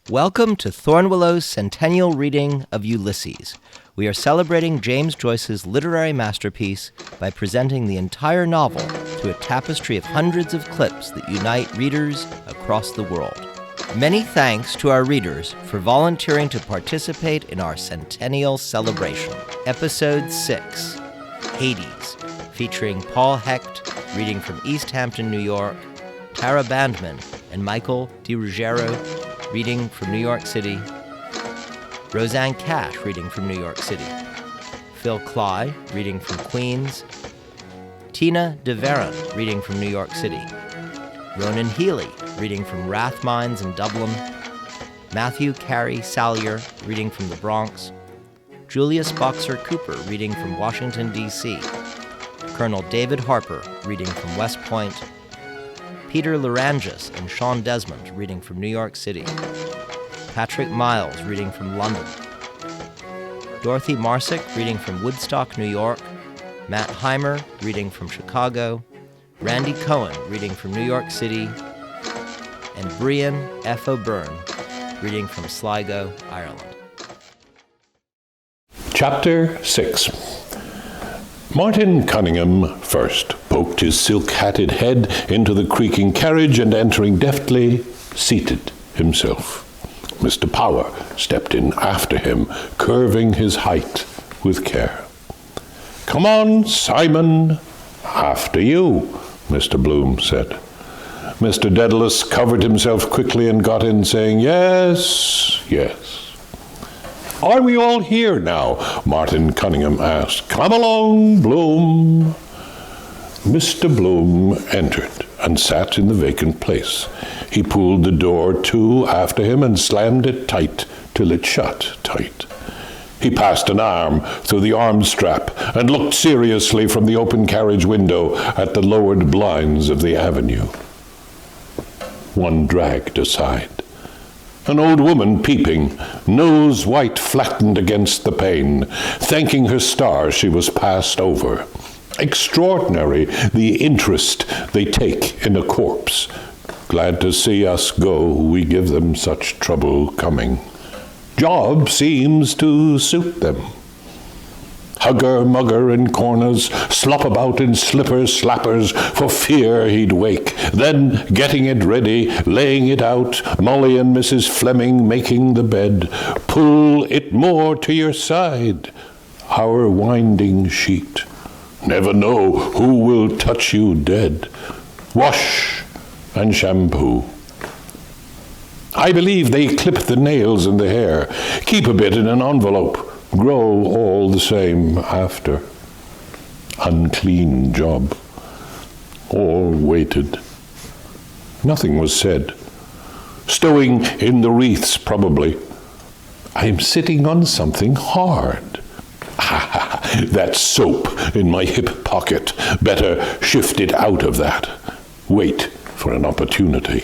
Welcome to Thornwillow's Centennial reading of Ulysses. We are celebrating James Joyce's literary masterpiece by presenting the entire novel through a tapestry of hundreds of clips that unite readers across the world. Many thanks to our readers for volunteering to participate in our Centennial celebration. Episode 6, HADES, featuring Paul Hecht, reading from East Hampton, New York, Tara Bandman and Michael DiRuggiero, reading from New York City, Roseanne Cash, reading from New York City, Phil Cly, reading from Queens, Tina DeVaron, reading from New York City, Ronan Healy, reading from Rathmines in Dublin, Matthew Carey Salyer, reading from the Bronx, Julius Boxer Cooper, reading from Washington, D.C., Colonel David Harper, reading from West Point, Peter Larangis and Sean Desmond, reading from New York City, Patrick Miles, reading from London, Dorothy Marsick, reading from Woodstock, New York, Matt Heimer, reading from Chicago, Randy Cohen, reading from New York City, and Brian F. O'Byrne, reading from Sligo, Ireland. Chapter 6. Martin Cunningham first poked his silk-hatted head into the creaking carriage and, entering deftly, seated himself. Mr. Power stepped in after him, curving his height with care. "Come on, Simon. After you," Mr. Bloom said. Mr. Dedalus covered himself quickly and got in, saying, "Yes, yes." "Are we all here now?" Martin Cunningham asked. "Come along, Bloom." Mr. Bloom entered and sat in the vacant place. He pulled the door to after him and slammed it tight till it shut tight. He passed an arm through the arm strap and looked seriously from the open carriage window at the lowered blinds of the avenue. One dragged aside. An old woman peeping, nose white flattened against the pane, thanking her stars she was passed over. Extraordinary the interest they take in a corpse. Glad to see us go, we give them such trouble coming. Job seems to suit them. Hugger, mugger in corners, slop about in slipper-slappers for fear he'd wake. Then, getting it ready, laying it out, Molly and Mrs. Fleming making the bed. Pull it more to your side, our winding sheet. Never know who will touch you dead. Wash and shampoo. I believe they clip the nails in the hair. Keep a bit in an envelope. Grow all the same after. Unclean job. All waited. Nothing was said. Stowing in the wreaths, probably. I'm sitting on something hard. That soap in my hip pocket. Better shift it out of that. Wait for an opportunity.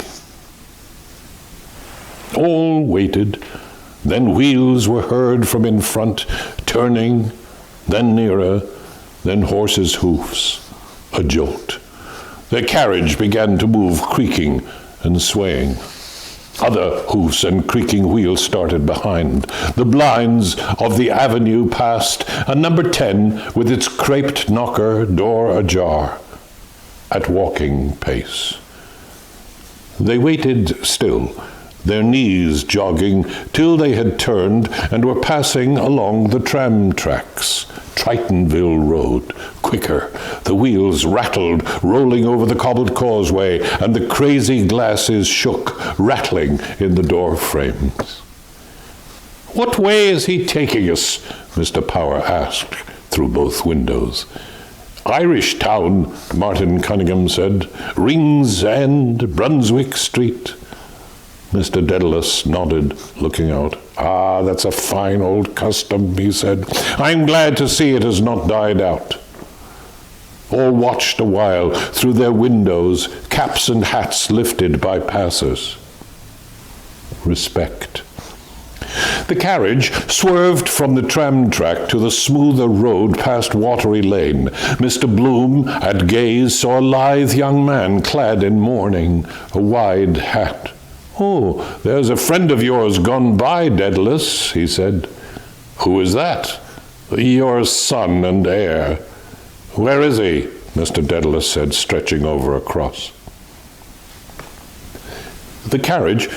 All waited. Then wheels were heard from in front, turning, then nearer, then horses' hoofs, a jolt. The carriage began to move, creaking and swaying. Other hoofs and creaking wheels started behind. The blinds of the avenue passed, and number 10, with its craped knocker, door ajar, at walking pace. They waited still, their knees jogging, till they had turned and were passing along the tram tracks, Tritonville Road. Quicker, the wheels rattled, rolling over the cobbled causeway, and the crazy glasses shook, rattling in the door frames. "What way is he taking us?" Mr. Power asked through both windows. "Irish Town," Martin Cunningham said. "Rings End, Brunswick Street." Mr. Dedalus nodded, looking out. "Ah, that's a fine old custom," he said. "I'm glad to see it has not died out." All watched a while through their windows, caps and hats lifted by passers. Respect. The carriage swerved from the tram track to the smoother road past Watery Lane. Mr. Bloom, at gaze, saw a lithe young man clad in mourning, a wide hat "Oh, there's a friend of yours gone by, Daedalus," he said. "Who is that?" "Your son and heir." "Where is he?" Mr. Daedalus said, stretching over a cross. The carriage,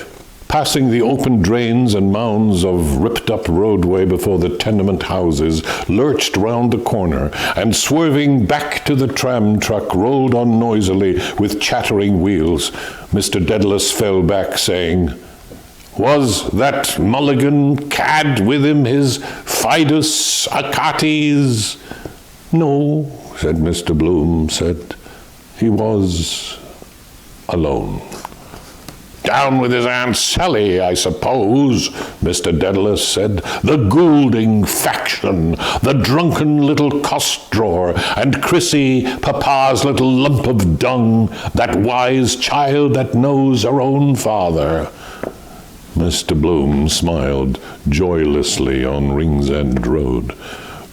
passing the open drains and mounds of ripped-up roadway before the tenement houses, lurched round the corner, and swerving back to the tram truck, rolled on noisily with chattering wheels. Mr. Daedalus fell back, saying, "Was that Mulligan cad with him, his Fidus Achates?" "No," said Mr. Bloom, "he was alone." "Down with his Aunt Sally, I suppose," Mr. Daedalus said. "The Goulding faction, the drunken little cost-drawer, and Chrissy, Papa's little lump of dung, that wise child that knows her own father." Mr. Bloom smiled joylessly on Ringsend Road.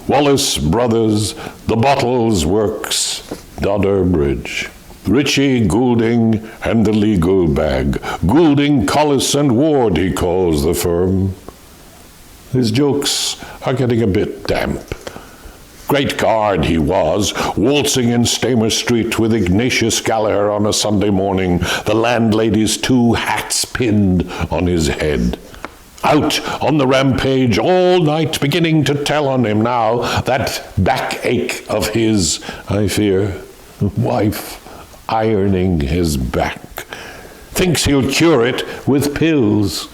"Wallace Brothers, the Bottles Works, Dodder Bridge. Ritchie, Goulding, and the legal bag. Goulding, Collis, and Ward, he calls the firm." His jokes are getting a bit damp. Great guard he was, waltzing in Stamer Street with Ignatius Gallagher on a Sunday morning, the landlady's 2 hats pinned on his head. Out on the rampage all night, beginning to tell on him now, that backache of his, I fear. Wife ironing his back. Thinks he'll cure it with pills.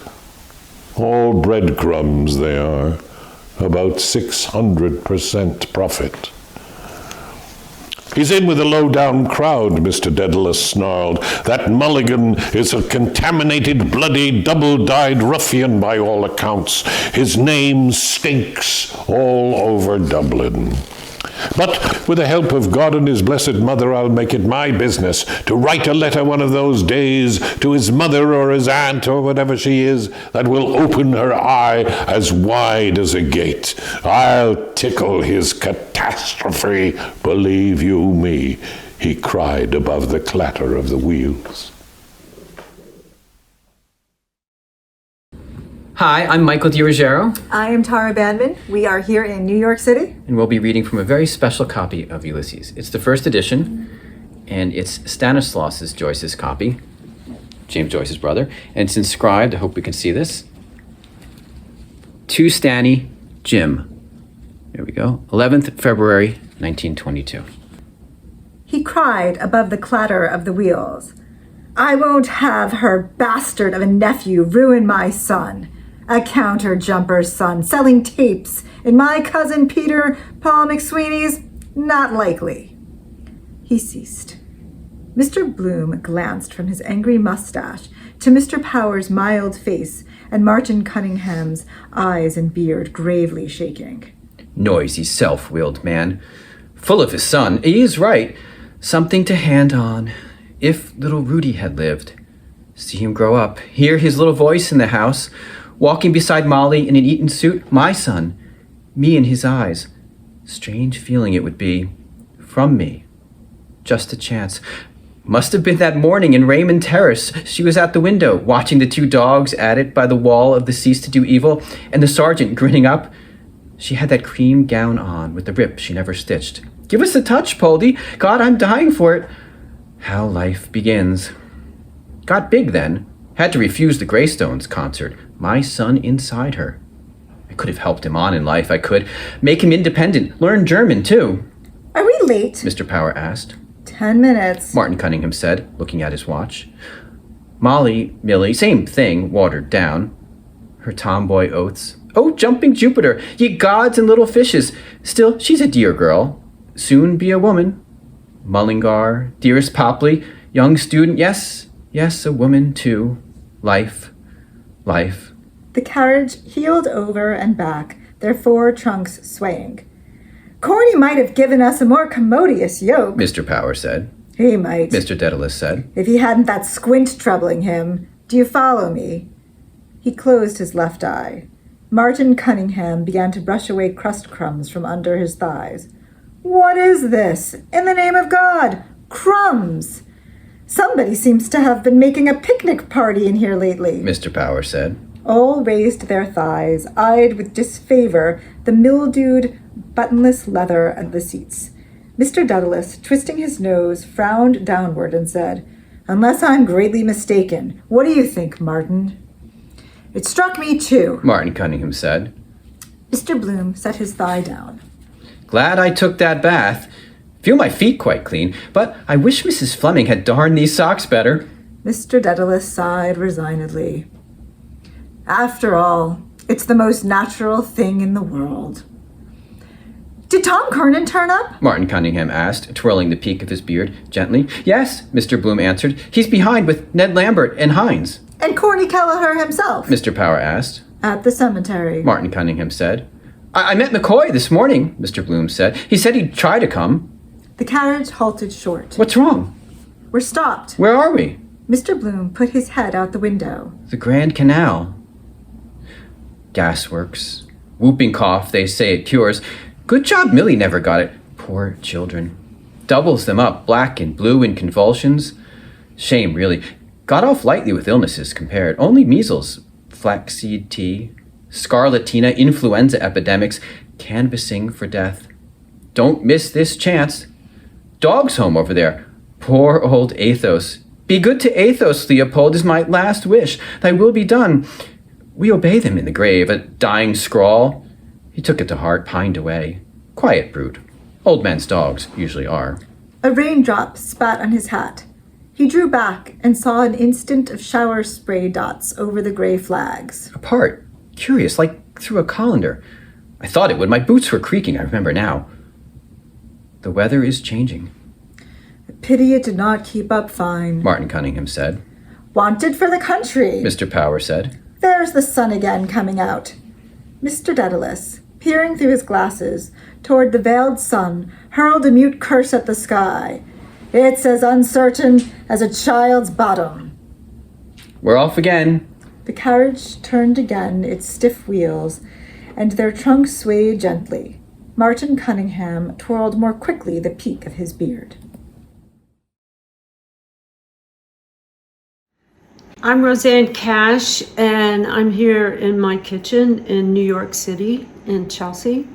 All breadcrumbs they are. About 600% profit. "He's in with a low-down crowd," Mr. Daedalus snarled. "That Mulligan is a contaminated, bloody, double-dyed ruffian by all accounts. His name stinks all over Dublin. But with the help of God and his blessed mother, I'll make it my business to write a letter one of those days to his mother or his aunt or whatever she is that will open her eye as wide as a gate. I'll tickle his catastrophe, believe you me," he cried above the clatter of the wheels. Hi, I'm Michael DiRuggiero. I am Tara Bandman. We are here in New York City. And we'll be reading from a very special copy of Ulysses. It's the first edition, and it's Stanislaus Joyce's copy, James Joyce's brother, and it's inscribed, I hope we can see this, "To Stanny, Jim." There we go. 11th February, 1922. He cried above the clatter of the wheels, "I won't have her bastard of a nephew ruin my son. A counter-jumper's son selling tapes in my cousin Peter Paul McSweeney's? Not likely." He ceased. Mr. Bloom glanced from his angry mustache to Mr. Power's mild face and Martin Cunningham's eyes and beard gravely shaking. Noisy, self-willed man. Full of his son. He is right. Something to hand on. If little Rudy had lived. See him grow up. Hear his little voice in the house. Walking beside Molly in an Eton suit. My son. Me in his eyes. Strange feeling it would be. From me. Just a chance. Must have been that morning in Raymond Terrace. She was at the window, watching the 2 dogs at it by the wall of the Cease to Do Evil, and the sergeant grinning up. She had that cream gown on, with the rip she never stitched. Give us a touch, Poldy. God, I'm dying for it. How life begins. Got big then. Had to refuse the Greystones concert. My son inside her. I could have helped him on in life, I could. Make him independent. Learn German, too. Are we late? Mr. Power asked. 10 minutes. Martin Cunningham said, looking at his watch. Molly, Millie, same thing, watered down. Her tomboy oaths. Oh, jumping Jupiter, ye gods and little fishes. Still, she's a dear girl. Soon be a woman. Mullingar, dearest Popley, young student, yes, a woman too. Life. The carriage heeled over and back, their 4 trunks swaying. "Corny might have given us a more commodious yoke," Mr. Power said. "He might," Mr. Daedalus said. "if he hadn't that squint troubling him. Do you follow me?" He closed his left eye. Martin Cunningham began to brush away crust crumbs from under his thighs. "What is this? In the name of God! Crumbs!" Somebody seems to have been making a picnic party in here lately, Mr. Power said. All raised their thighs, eyed with disfavor the mildewed, buttonless leather of the seats. Mr. Daedalus, twisting his nose, frowned downward and said, "Unless I'm greatly mistaken, what do you think, Martin?" "It struck me too," Martin Cunningham said. Mr. Bloom set his thigh down. "Glad I took that bath. Feel my feet quite clean, but I wish Mrs. Fleming had darned these socks better." Mr. Daedalus sighed resignedly. "After all, it's the most natural thing in the world." "Did Tom Kernan turn up?" Martin Cunningham asked, twirling the peak of his beard gently. "Yes," Mr. Bloom answered. "He's behind with Ned Lambert and Hines." "And Corny Kelleher himself?" Mr. Power asked. "At the cemetery," Martin Cunningham said. I met McCoy this morning," Mr. Bloom said. "He said he'd try to come." The carriage halted short. "What's wrong?" "We're stopped." "Where are we?" Mr. Bloom put his head out the window. "The Grand Canal." "Gasworks. Whooping cough, they say it cures. Good job Millie never got it. Poor children. Doubles them up, black and blue in convulsions. Shame, really. Got off lightly with illnesses compared. Only measles, flaxseed tea, scarlatina, influenza epidemics, canvassing for death. Don't miss this chance. Dog's home over there. Poor old Athos. Be good to Athos, Leopold, is my last wish. Thy will be done. We obey them in the grave, a dying scrawl." He took it to heart, pined away. Quiet brute. Old men's dogs usually are. A raindrop spat on his hat. He drew back and saw an instant of shower spray dots over the gray flags. Apart. Curious, like through a colander. I thought it would. My boots were creaking, I remember now. The weather is changing, Pity it did not keep up fine. Martin Cunningham said. "Wanted for the country," Mr. Power said. "There's the sun again coming out." Mr. Daedalus, peering through his glasses toward the veiled sun, hurled a mute curse at the sky. "It's as uncertain as a child's bottom." "We're off again." The carriage turned again its stiff wheels, and their trunks swayed gently. Martin Cunningham twirled more quickly the peak of his beard. I'm Roseanne Cash, and I'm here in my kitchen in New York City, in Chelsea.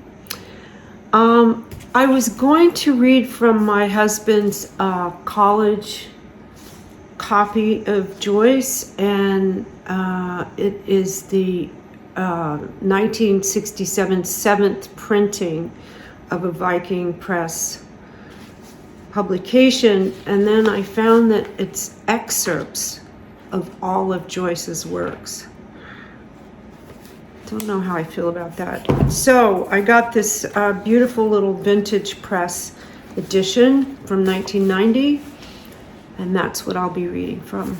I was going to read from my husband's college copy of Joyce, and it is the 1967 seventh printing of a Viking Press publication, and then I found that it's excerpts of all of Joyce's works. Don't know how I feel about that. So I got this beautiful little vintage press edition from 1990, and that's what I'll be reading from.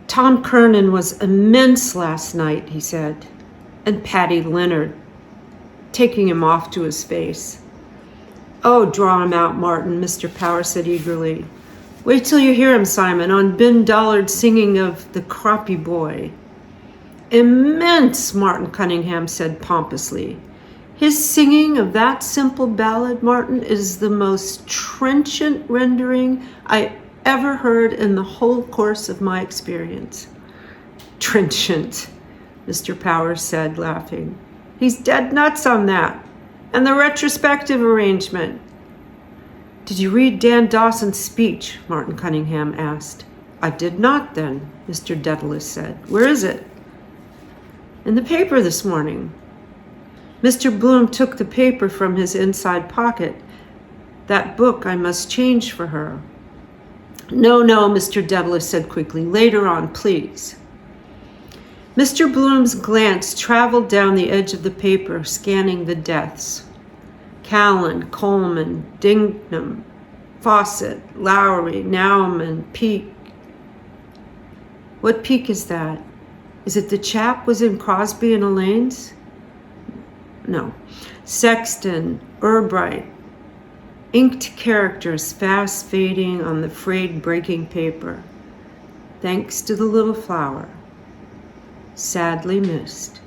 "Tom Kernan was immense last night," he said, and Patty Leonard, taking him off to his face. "Oh, draw him out, Martin," Mr. Power said eagerly. "Wait till you hear him, Simon, on Ben Dollard singing of The Croppy Boy." "Immense," Martin Cunningham said pompously. "His singing of that simple ballad, Martin, is the most trenchant rendering I ever heard in the whole course of my experience." "Trenchant," Mr. Powers said, laughing. "He's dead nuts on that. And the retrospective arrangement." "Did you read Dan Dawson's speech?" Martin Cunningham asked. "I did not, then," Mr. Daedalus said. "Where is it?" "In the paper this morning." Mr. Bloom took the paper from his inside pocket. "That book I must change for her." No, Mr. Daedalus said quickly. "Later on, please." Mr. Bloom's glance traveled down the edge of the paper, scanning the deaths. Callan, Coleman, Dignam, Fawcett, Lowry, Nauman, Peake. "What Peake is that? Is it the chap was in Crosby and Elaine's?" "No." Sexton, Urbright. Inked characters fast fading on the frayed breaking paper. "Thanks to the little flower. Sadly missed.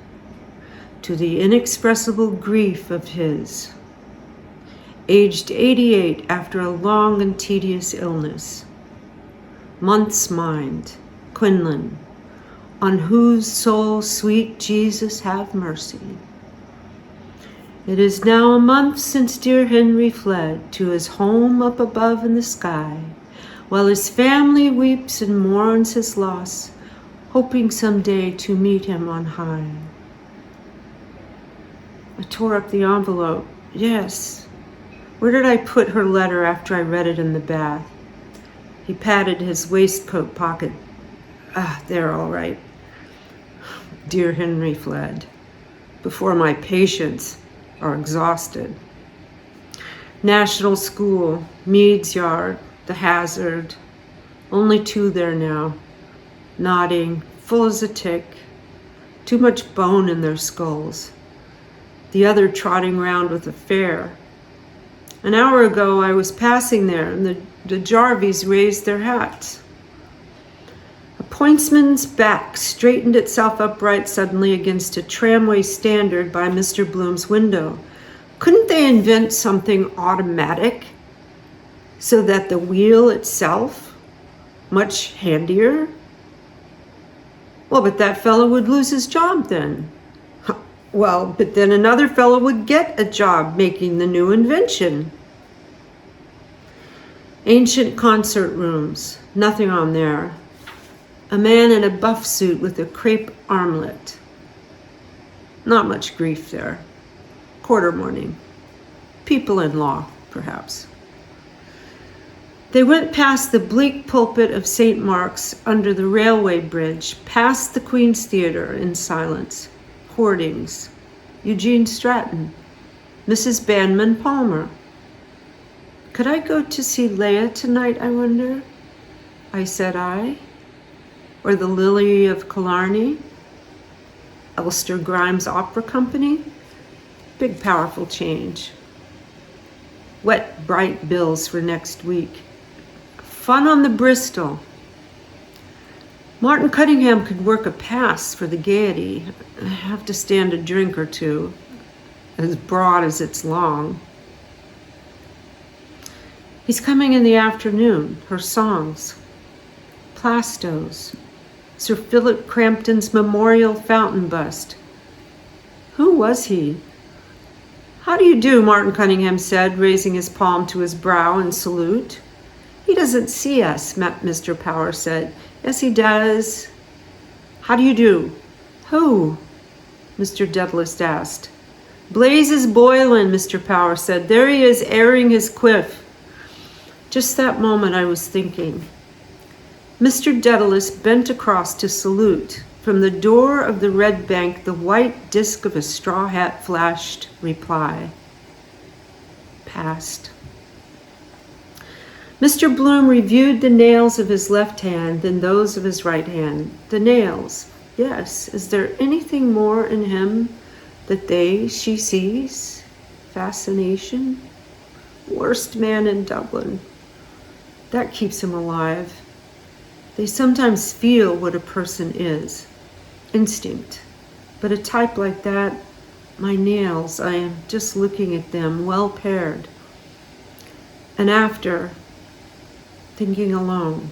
To the inexpressible grief of his." aged 88 after a long and tedious illness. Month's mind, Quinlan, on whose soul sweet Jesus have mercy. It is now a month since dear Henry fled to his home up above in the sky, while his family weeps and mourns his loss, hoping someday to meet him on high. I tore up the envelope. Yes. Where did I put her letter after I read it in the bath? He patted his waistcoat pocket. There, all right. Dear Henry fled before my patients are exhausted. National School, Meade's Yard, the Hazard. Only 2 there now, nodding, full as a tick. Too much bone in their skulls. The other trotting round with a fare. An hour ago I was passing there and the Jarvies raised their hats. A pointsman's back straightened itself upright suddenly against a tramway standard by Mr. Bloom's window. Couldn't they invent something automatic so that the wheel itself, much handier? Well, but that fellow would lose his job then. Well, but then another fellow would get a job making the new invention. Ancient concert rooms, nothing on there. A man in a buff suit with a crepe armlet. Not much grief there. Quarter morning. People in law, perhaps. They went past the bleak pulpit of St. Mark's under the railway bridge, past the Queen's Theatre in silence. Hoardings. Eugene Stratton. Mrs. Banman Palmer. Could I go to see Leah tonight, I wonder? I said I. Or the Lily of Killarney? Elster Grimes Opera Company? Big powerful change. Wet, bright bills for next week. Fun on the Bristol. Martin Cunningham could work a pass for the Gaiety. I have to stand a drink or two, as broad as it's long. He's coming in the afternoon, her songs. Plastos. Sir Philip Crampton's memorial fountain bust. Who was he? How do you do, Martin Cunningham said, raising his palm to his brow in salute. He doesn't see us, Mr. Power said. Yes, he does. How do you do? Who? Mr. Dedalus asked. Blazes boilin', Mr. Power said. There he is, airing his quiff. Just that moment I was thinking. Mr. Dedalus bent across to salute. From the door of the Red Bank, the white disk of a straw hat flashed reply. Passed. Mr. Bloom reviewed the nails of his left hand, then those of his right hand. The nails, yes. Is there anything more in him that she sees? Fascination? Worst man in Dublin. That keeps him alive. They sometimes feel what a person is. Instinct. But a type like that, my nails, I am just looking at them, well paired. And after, thinking alone.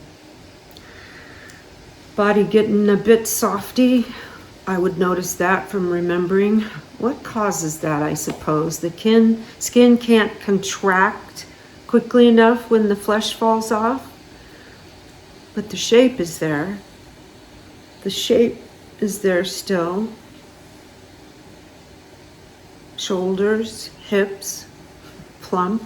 Body getting a bit softy. I would notice that from remembering. What causes that, I suppose? The skin can't contract quickly enough when the flesh falls off. But the shape is there. The shape is there still. Shoulders, hips, plump.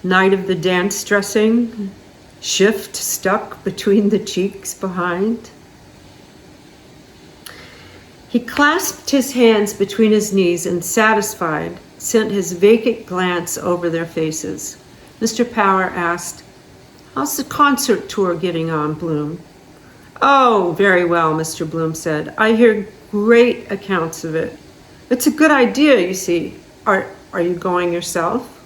Night of the dance dressing, shift stuck between the cheeks behind. He clasped his hands between his knees and, satisfied, sent his vacant glance over their faces. Mr. Power asked, How's the concert tour getting on, Bloom? Oh, very well, Mr. Bloom said. I hear great accounts of it. It's a good idea, you see. Are you going yourself?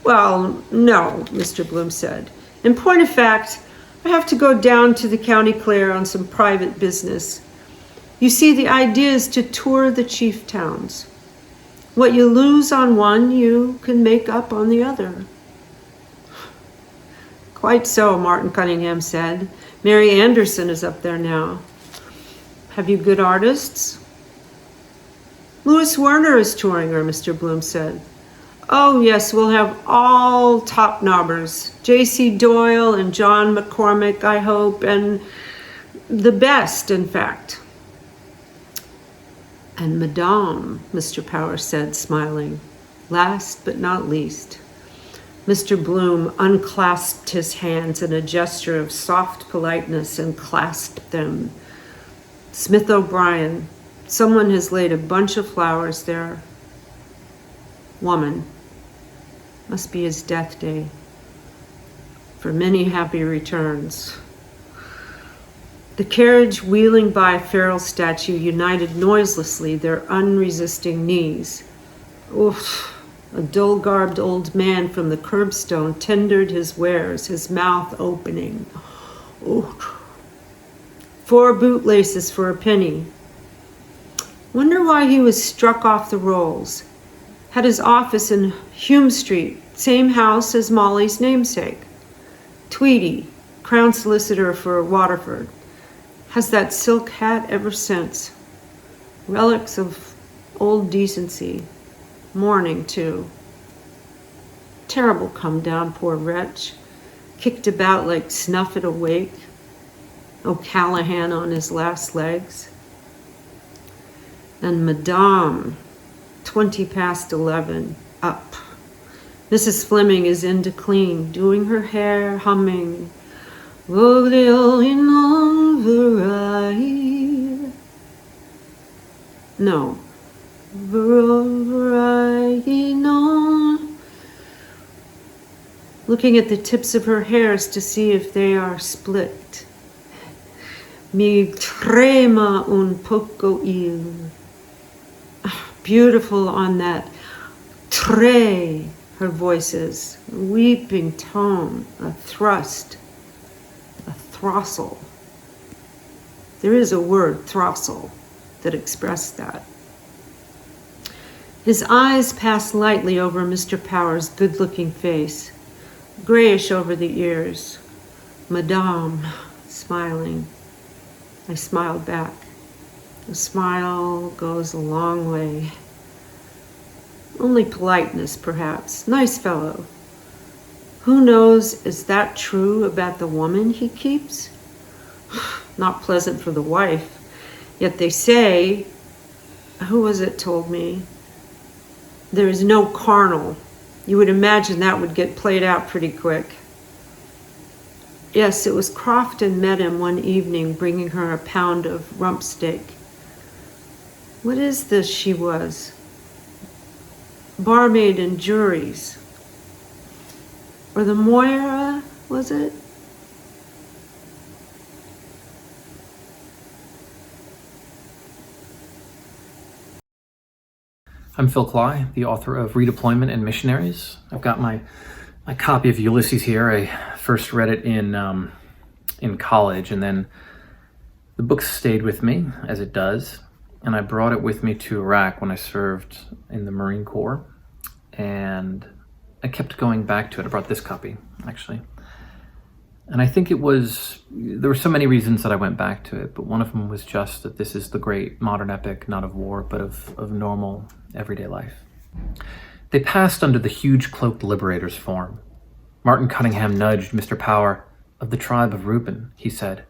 Well, no, Mr. Bloom said. In point of fact, I have to go down to the County Clare on some private business. You see, the idea is to tour the chief towns. What you lose on one, you can make up on the other. Quite so, Martin Cunningham said. Mary Anderson is up there now. Have you good artists? Louis Werner is touring her, Mr. Bloom said. Oh, yes, we'll have all top knobbers. J.C. Doyle and John McCormick, I hope, and the best, in fact. And Madame, Mr. Power said, smiling. Last but not least. Mr. Bloom unclasped his hands in a gesture of soft politeness and clasped them. Smith O'Brien, someone has laid a bunch of flowers there. Woman. Must be his death day. For many happy returns. The carriage wheeling by Farrell's statue united noiselessly their unresisting knees. Oof. A dull-garbed old man from the curbstone tendered his wares, his mouth opening. Oof. 4 bootlaces for a penny. Wonder why he was struck off the rolls. Had his office in Hume Street, same house as Molly's namesake. Tweedy, Crown Solicitor for Waterford. Has that silk hat ever since. Relics of old decency. Mourning, too. Terrible come down, poor wretch. Kicked about like snuff at a wake. O'Callahan on his last legs. And Madame, 11:20, up. Mrs. Fleming is in to clean, doing her hair, humming. Oh, the only non-variety. No. Variety non. Looking at the tips of her hairs to see if they are split. Mi trema un poco il. Beautiful on that tre, her voice is. A weeping tone, a thrust, a throstle. There is a word, throstle, that expressed that. His eyes passed lightly over Mr. Power's good-looking face, grayish over the ears. Madame, smiling. I smiled back. A smile goes a long way. Only politeness, perhaps. Nice fellow. Who knows, is that true about the woman he keeps? Not pleasant for the wife. Yet they say, who was it told me? There is no carnal. You would imagine that would get played out pretty quick. Yes, it was Crofton met him one evening, bringing her a pound of rump steak. What is this she was? Barmaid in juries. Or the Moira, was it? I'm Phil Cly, the author of Redeployment and Missionaries. I've got my copy of Ulysses here. I first read it in college, and then the book stayed with me, as it does, and I brought it with me to Iraq when I served in the Marine Corps, and I kept going back to it. I brought this copy, actually. And I think there were so many reasons that I went back to it, but one of them was just that this is the great modern epic, not of war, but of normal, everyday life. They passed under the huge cloaked liberator's form. Martin Cunningham nudged Mr. Power. Of the tribe of Reuben, he said.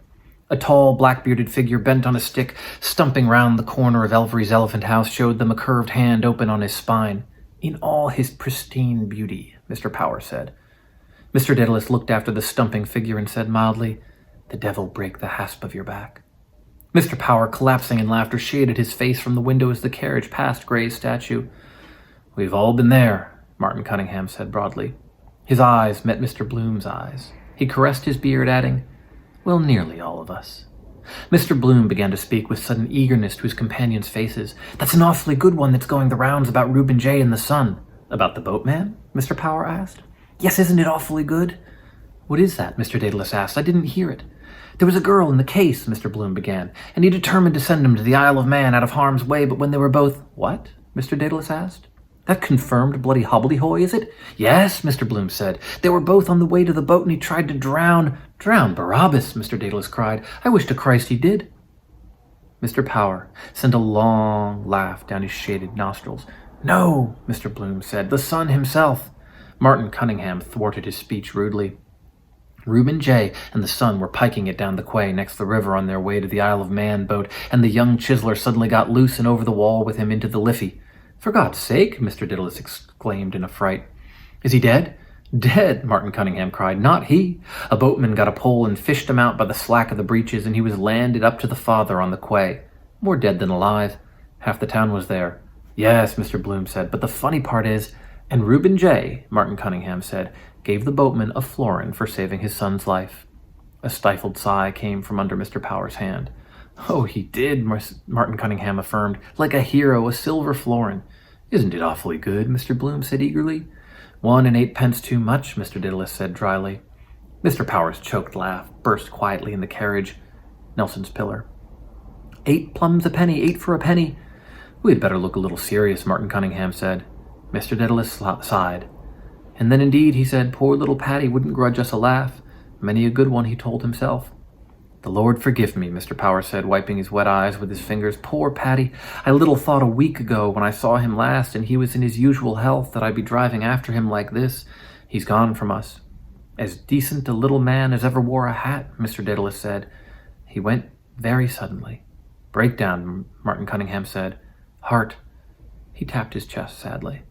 A tall, black-bearded figure bent on a stick, stumping round the corner of Elvery's elephant house, showed them a curved hand open on his spine. In all his pristine beauty, Mr. Power said. Mr. Daedalus looked after the stumping figure and said mildly, "The devil break the hasp of your back." Mr. Power, collapsing in laughter, shaded his face from the window as the carriage passed Gray's statue. "We've all been there," Martin Cunningham said broadly. His eyes met Mr. Bloom's eyes. He caressed his beard, adding, "Well, nearly all of us." Mr. Bloom began to speak with sudden eagerness to his companions' faces. "That's an awfully good one that's going the rounds about Reuben J. and the Sun." "About the boatman?" Mr. Power asked. "Yes, isn't it awfully good?" "What is that?" Mr. Daedalus asked. "I didn't hear it." "There was a girl in the case," Mr. Bloom began, "and he determined to send him to the Isle of Man out of harm's way, but when they were both—" "What?" Mr. Daedalus asked. That confirmed bloody hobbledehoy, is it? Yes, Mr. Bloom said. They were both on the way to the boat and he tried to drown. Drown Barabbas, Mr. Daedalus cried. I wish to Christ he did. Mr. Power sent a long laugh down his shaded nostrils. No, Mr. Bloom said. The son himself. Martin Cunningham thwarted his speech rudely. Reuben J. and the son were piking it down the quay next the river on their way to the Isle of Man boat, and the young chiseler suddenly got loose and over the wall with him into the Liffey. For God's sake, Mr. Daedalus exclaimed in a fright. Is he dead? Dead, Martin Cunningham cried. Not he. A boatman got a pole and fished him out by the slack of the breeches, and he was landed up to the father on the quay. More dead than alive. Half the town was there. Yes, Mr. Bloom said, but the funny part is, and Reuben J., Martin Cunningham said, gave the boatman a florin for saving his son's life. A stifled sigh came from under Mr. Power's hand. Oh, he did, Martin Cunningham affirmed, like a hero, a silver florin. Isn't it awfully good, Mr. Bloom said eagerly. 1 and 8 pence too much, Mr. Daedalus said dryly. Mr. Power's choked laugh burst quietly in the carriage. Nelson's pillar. 8 plums a penny, 8 for a penny. We had better look a little serious, Martin Cunningham said. Mr. Daedalus sighed. And then indeed, he said, poor little Patty wouldn't grudge us a laugh. Many a good one, he told himself. The Lord forgive me, Mr. Power said, wiping his wet eyes with his fingers. Poor Patty! I little thought a week ago, when I saw him last, and he was in his usual health, that I'd be driving after him like this. He's gone from us. As decent a little man as ever wore a hat, Mr. Daedalus said. He went very suddenly. Breakdown, Martin Cunningham said. Heart. He tapped his chest sadly.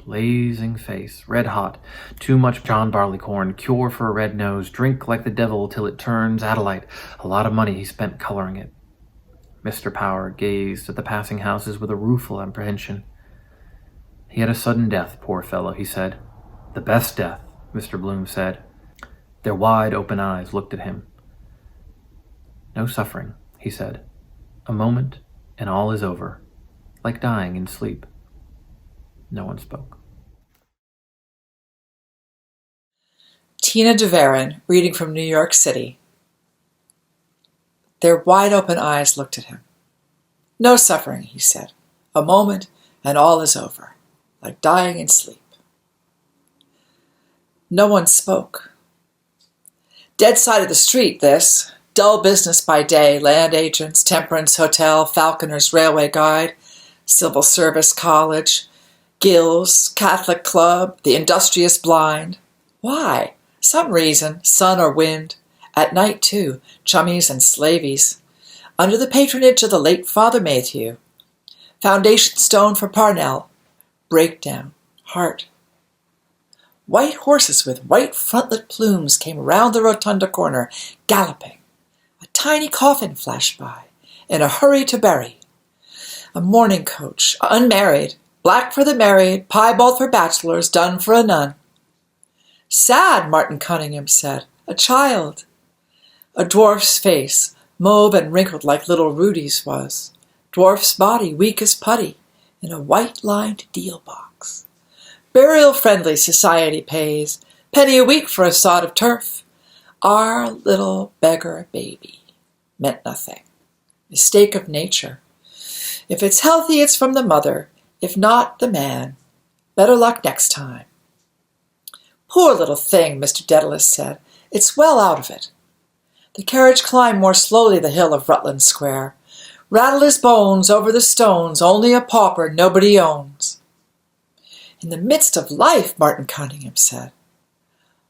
Blazing face, red hot, too much John Barleycorn, cure for a red nose, drink like the devil till it turns Adelaide. A lot of money he spent coloring it. Mr. Power gazed at the passing houses with a rueful apprehension. He had a sudden death, poor fellow, he said. The best death, Mr. Bloom said. Their wide open eyes looked at him. No suffering, he said. A moment, and all is over, like dying in sleep. No one spoke. Tina DeVaron, reading from New York City. Their wide-open eyes looked at him. No suffering, he said. A moment, and all is over, like dying in sleep. No one spoke. Dead side of the street, this. Dull business by day, land agents, temperance hotel, Falconer's Railway Guide, Civil Service College, Gills, Catholic Club, the Industrious Blind. Why? Some reason, sun or wind. At night, too, chummies and slavies. Under the patronage of the late Father Mayhew. Foundation stone for Parnell. Breakdown. Heart. White horses with white frontlet plumes came round the rotunda corner, galloping. A tiny coffin flashed by, in a hurry to bury. A mourning coach, unmarried, black for the married, piebald for bachelors, done for a nun. Sad, Martin Cunningham said. A child. A dwarf's face, mauve and wrinkled like little Rudy's was. Dwarf's body, weak as putty, in a white-lined deal box. Burial-friendly society pays. Penny a week for a sod of turf. Our little beggar baby. Meant nothing. Mistake of nature. If it's healthy, it's from the mother. If not, the man. Better luck next time. Poor little thing, Mr. Daedalus said. It's well out of it. The carriage climbed more slowly the hill of Rutland Square. Rattle his bones over the stones, only a pauper nobody owns. In the midst of life, Martin Cunningham said.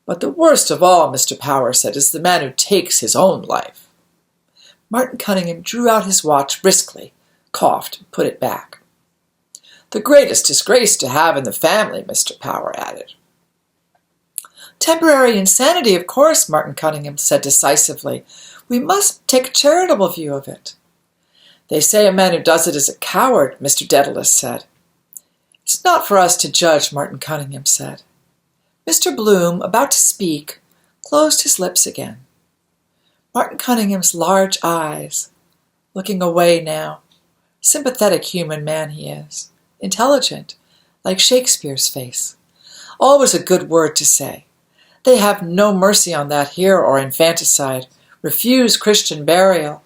But the worst of all, Mr. Power said, is the man who takes his own life. Martin Cunningham drew out his watch briskly, coughed, and put it back. The greatest disgrace to have in the family, Mr. Power added. Temporary insanity, of course, Martin Cunningham said decisively. We must take a charitable view of it. They say a man who does it is a coward, Mr. Daedalus said. It's not for us to judge, Martin Cunningham said. Mr. Bloom, about to speak, closed his lips again. Martin Cunningham's large eyes, looking away now. Sympathetic human man he is. Intelligent, like Shakespeare's face. Always a good word to say. They have no mercy on that here or infanticide. Refuse Christian burial.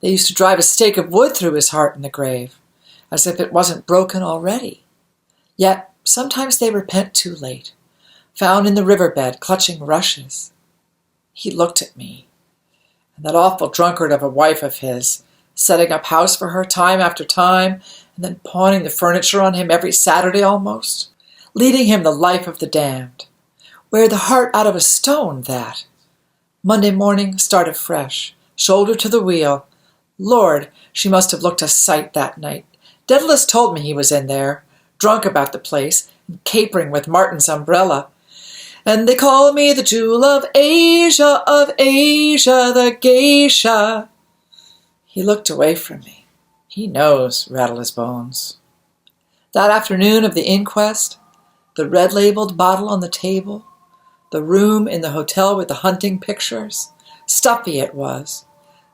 They used to drive a stake of wood through his heart in the grave, as if it wasn't broken already. Yet sometimes they repent too late, found in the riverbed clutching rushes. He looked at me, and that awful drunkard of a wife of his, setting up house for her time after time, and then pawning the furniture on him every Saturday almost, leading him the life of the damned. Wear the heart out of a stone, that. Monday morning, start afresh, shoulder to the wheel. Lord, she must have looked a sight that night. Daedalus told me he was in there, drunk about the place, and capering with Martin's umbrella. And they call me the jewel of Asia, the geisha. He looked away from me. He knows, rattle his bones. That afternoon of the inquest, the red-labeled bottle on the table, the room in the hotel with the hunting pictures, stuffy it was,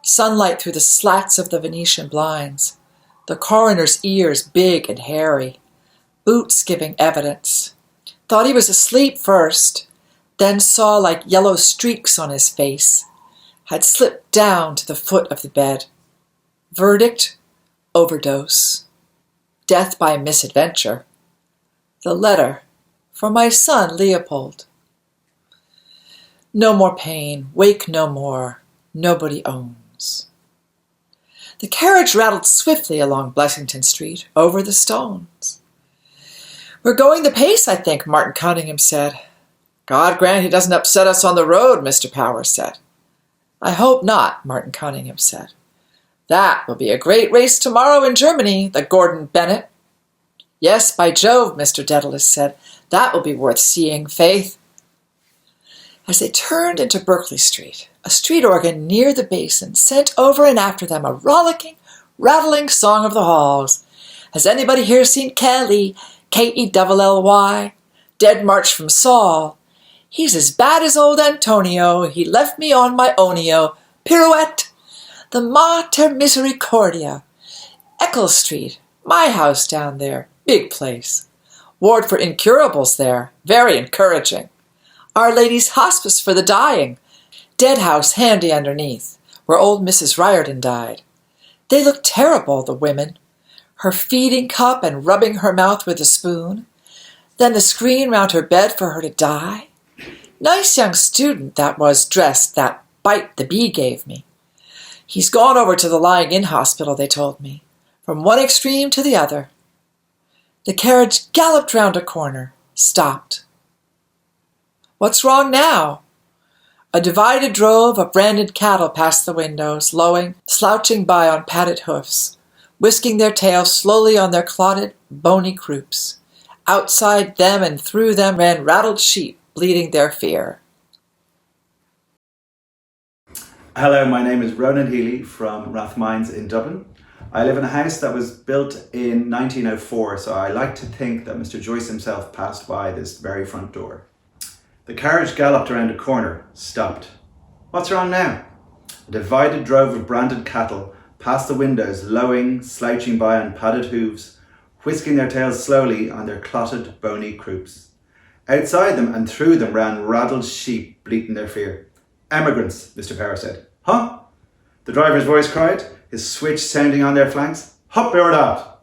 sunlight through the slats of the Venetian blinds, the coroner's ears big and hairy, boots giving evidence. Thought he was asleep first, then saw like yellow streaks on his face, had slipped down to the foot of the bed. Verdict, overdose. Death by misadventure. The letter, for my son Leopold. No more pain, wake no more, nobody owns. The carriage rattled swiftly along Blessington Street, over the stones. We're going the pace, I think, Martin Cunningham said. God grant he doesn't upset us on the road, Mr. Powers said. I hope not, Martin Cunningham said. That will be a great race tomorrow in Germany, the Gordon Bennett. Yes, by Jove, Mr. Daedalus said. That will be worth seeing, faith. As they turned into Berkeley Street, a street organ near the basin sent over and after them a rollicking, rattling song of the halls. Has anybody here seen Kelly, Kelly, Dead March from Saul? He's as bad as old Antonio, he left me on my onio. Pirouette, the Mater Misericordia. Eccles Street, my house down there, big place. Ward for incurables there, very encouraging. Our Lady's Hospice for the dying. Dead house handy underneath, where old Mrs. Riordan died. They look terrible, the women. Her feeding cup and rubbing her mouth with a spoon. Then the screen round her bed for her to die. Nice young student that was dressed, that bite the bee gave me. He's gone over to the lying-in hospital, they told me, from one extreme to the other. The carriage galloped round a corner, stopped. What's wrong now? A divided drove of branded cattle passed the windows, lowing, slouching by on padded hoofs, whisking their tails slowly on their clotted, bony croups. Outside them and through them ran rattled sheep, bleating their fear. Hello, my name is Ronan Healy from Rathmines in Dublin. I live in a house that was built in 1904, so I like to think that Mr. Joyce himself passed by this very front door. The carriage galloped around a corner, stopped. What's wrong now? A divided drove of branded cattle passed the windows, lowing, slouching by on padded hooves, whisking their tails slowly on their clotted, bony croups. Outside them and through them ran raddled sheep, bleating their fear. Emigrants, Mr. Power said. Huh? The driver's voice cried, his switch sounding on their flanks. Hup, you're that.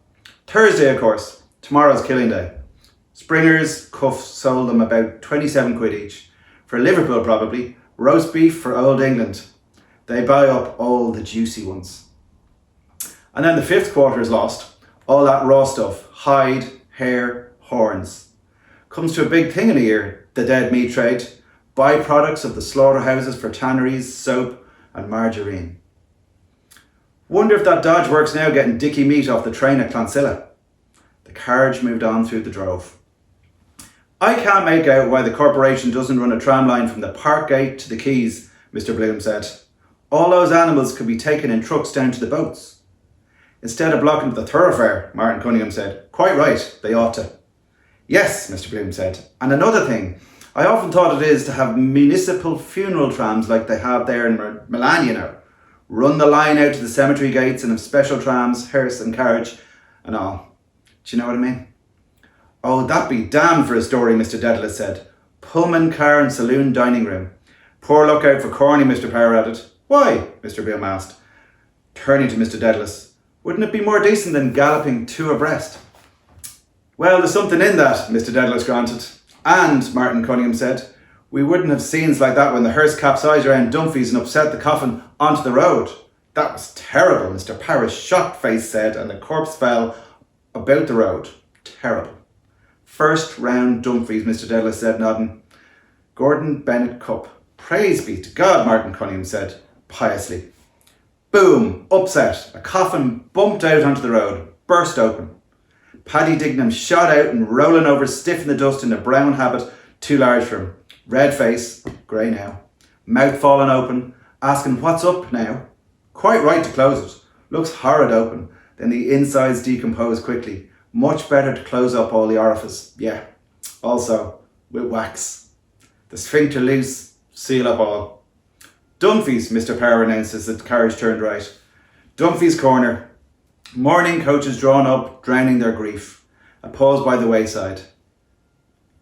Thursday, of course. Tomorrow's killing day. Springer's Cuffs sold them about 27 quid each. For Liverpool, probably. Roast beef for Old England. They buy up all the juicy ones. And then the fifth quarter is lost. All that raw stuff. Hide, hair, horns. Comes to a big thing in a year, the dead meat trade. Byproducts of the slaughterhouses for tanneries, soap and margarine. Wonder if that Dodge works now getting dicky meat off the train at Clonsilla. The carriage moved on through the drove. I can't make out why the corporation doesn't run a tram line from the park gate to the quays, Mr. Bloom said. All those animals could be taken in trucks down to the boats. Instead of blocking the thoroughfare, Martin Cunningham said. Quite right, they ought to. Yes, Mr. Bloom said. And another thing, I often thought it is to have municipal funeral trams like they have there in Milan, you know. Run the line out to the cemetery gates and have special trams, hearse and carriage and all. Do you know what I mean? Oh, that'd be damned for a story, Mr. Daedalus said. Pullman car and saloon dining room. Poor look out for Corny, Mr. Power added. Why? Mr. Bloom asked. Turning to Mr. Daedalus. Wouldn't it be more decent than galloping two abreast? Well, there's something in that, Mr. Dedalus granted. And, Martin Cunningham said, we wouldn't have scenes like that when the hearse capsized around Dumfries and upset the coffin onto the road. That was terrible, Mr. Power's shocked face said, and the corpse fell about the road. Terrible. First round Dumfries, Mr. Dedalus said, nodding. Gordon Bennett Cup. Praise be to God, Martin Cunningham said, piously. Boom, upset. A coffin bumped out onto the road, burst open. Paddy Dignam shot out and rolling over stiff in the dust in a brown habit too large for him. Red face, grey now. Mouth fallen open, asking what's up now. Quite right to close it. Looks horrid open. Then the insides decompose quickly. Much better to close up all the orifice. Yeah. Also, with wax. The sphincter loose, seal up all. Dunphy's, Mr. Power announced as the carriage turned right. Dunphy's corner. Morning coaches drawn up, drowning their grief. A pause by the wayside.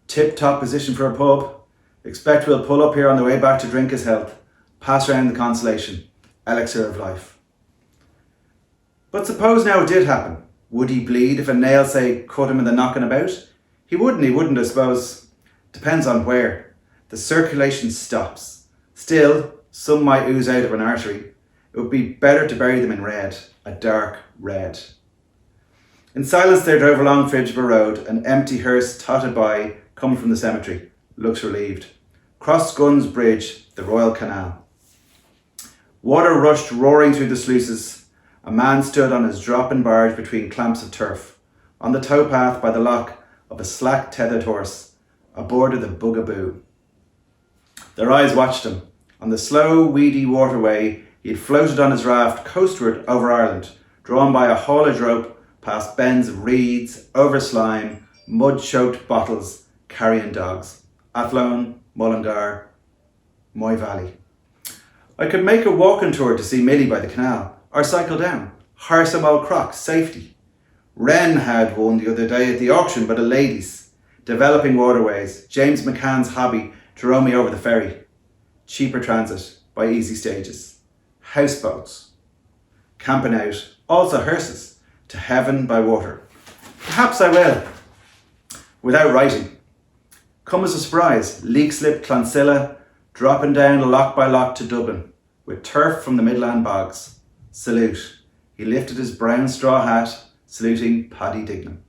Tip-top position for a pub. Expect we'll pull up here on the way back to drink his health. Pass round the consolation. Elixir of life. But suppose now it did happen. Would he bleed if a nail, say, cut him in the knocking about? He wouldn't, I suppose. Depends on where. The circulation stops. Still, some might ooze out of an artery. It would be better to bury them in red, a dark red. In silence they drove along Fridgeborough Road, an empty hearse totted by, coming from the cemetery. Looks relieved. Crossed Guns Bridge, the Royal Canal. Water rushed roaring through the sluices. A man stood on his dropping barge between clamps of turf, on the towpath by the lock of a slack tethered horse, aboard of the Bugaboo. Their eyes watched him. On the slow, weedy waterway, he had floated on his raft coastward over Ireland, drawn by a haulage rope past bends of reeds, over slime, mud-choked bottles, carrion dogs. Athlone, Mullingar, Moy Valley. I could make a walking tour to see Millie by the canal, or cycle down. Hire some old crocs, safety. Wren had one the other day at the auction by the ladies. Developing waterways, James McCann's hobby to row me over the ferry. Cheaper transit by easy stages. Houseboats. Camping out, also hearses, to heaven by water. Perhaps I will. Without writing. Come as a surprise, leak slip Clonsilla, dropping down lock by lock to Dublin, with turf from the Midland bogs. Salute. He lifted his brown straw hat, saluting Paddy Dignam.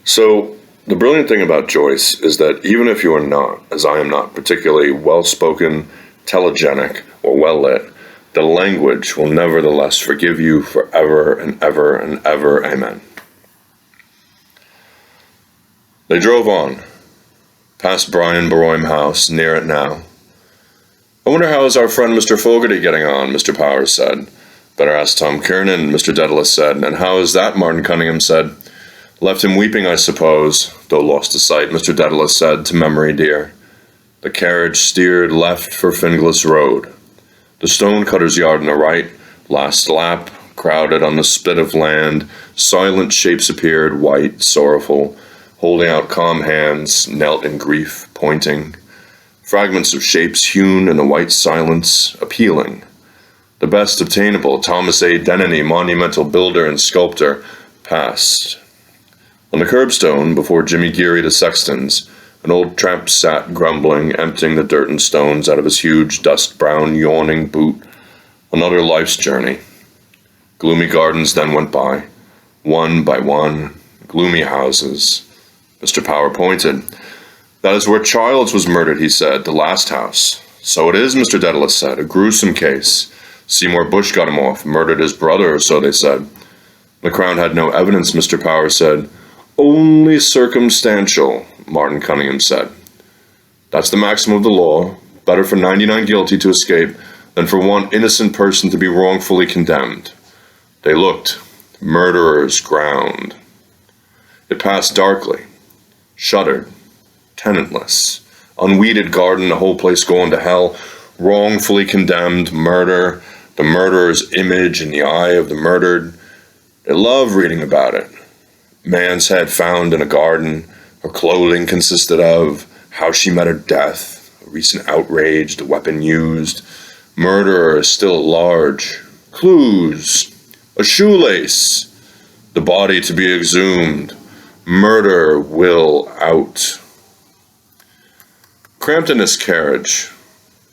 So, the brilliant thing about Joyce is that even if you are not, as I am not, particularly well-spoken, telegenic, or well-lit, the language will nevertheless forgive you forever and ever and ever. Amen. They drove on, past Brian Baroime House, near it now. I wonder how is our friend Mr. Fogarty getting on, Mr. Powers said. Better ask Tom Kiernan, Mr. Dedalus said. And how is that, Martin Cunningham said. Left him weeping, I suppose, though lost to sight, Mr. Dedalus said, to memory dear. The carriage steered left for Finglas Road. The stonecutter's yard on the right, last lap, crowded on the spit of land, silent shapes appeared, white, sorrowful, holding out calm hands, knelt in grief, pointing. Fragments of shapes hewn in the white silence, appealing. The best obtainable, Thomas A. Denny, monumental builder and sculptor, passed. On the curbstone, before Jimmy Geary the sexton's, an old tramp sat grumbling, emptying the dirt and stones out of his huge, dust-brown, yawning boot. Another life's journey. Gloomy gardens then went by, one by one, gloomy houses. Mr. Power pointed. That is where Childs was murdered, he said, the last house. So it is, Mr. Dedalus said, a gruesome case. Seymour Bush got him off, murdered his brother, or so they said. The Crown had no evidence, Mr. Power said. Only circumstantial, Martin Cunningham said. That's the maxim of the law. Better for 99 guilty to escape than for one innocent person to be wrongfully condemned. They looked. Murderers ground. It passed darkly. Shuttered. Tenantless. Unweeded garden, the whole place going to hell. Wrongfully condemned. Murder. The murderer's image in the eye of the murdered. They love reading about it. Man's head found in a garden. Her clothing consisted of. How she met her death. A recent outrage. The weapon used. Murderer still at large. Clues. A shoelace. the body to be exhumed. Murder will out. Cramped in his carriage.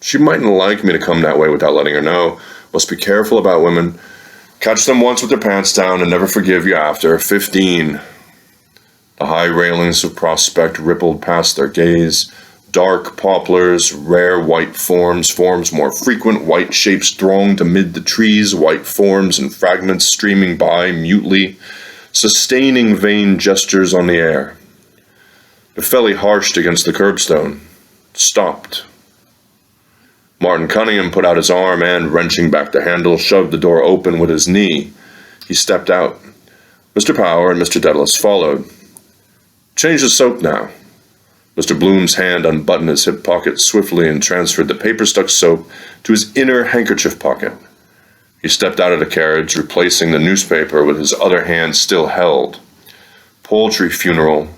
She mightn't like me to come that way without letting her know. Must be careful about women. Catch them once with their pants down and never forgive you after. 15. The high railings of Prospect rippled past their gaze. Dark poplars, rare white forms more frequent, white shapes thronged amid the trees, white forms and fragments streaming by mutely, sustaining vain gestures on the air. The felly harshed against the curbstone, stopped. Martin Cunningham put out his arm and, wrenching back the handle, shoved the door open with his knee. He stepped out. Mr. Power and Mr. Dedalus followed. Change the soap now. Mr. Bloom's hand unbuttoned his hip pocket swiftly and transferred the paper-stuck soap to his inner handkerchief pocket. He stepped out of the carriage, replacing the newspaper with his other hand still held. Poultry funeral,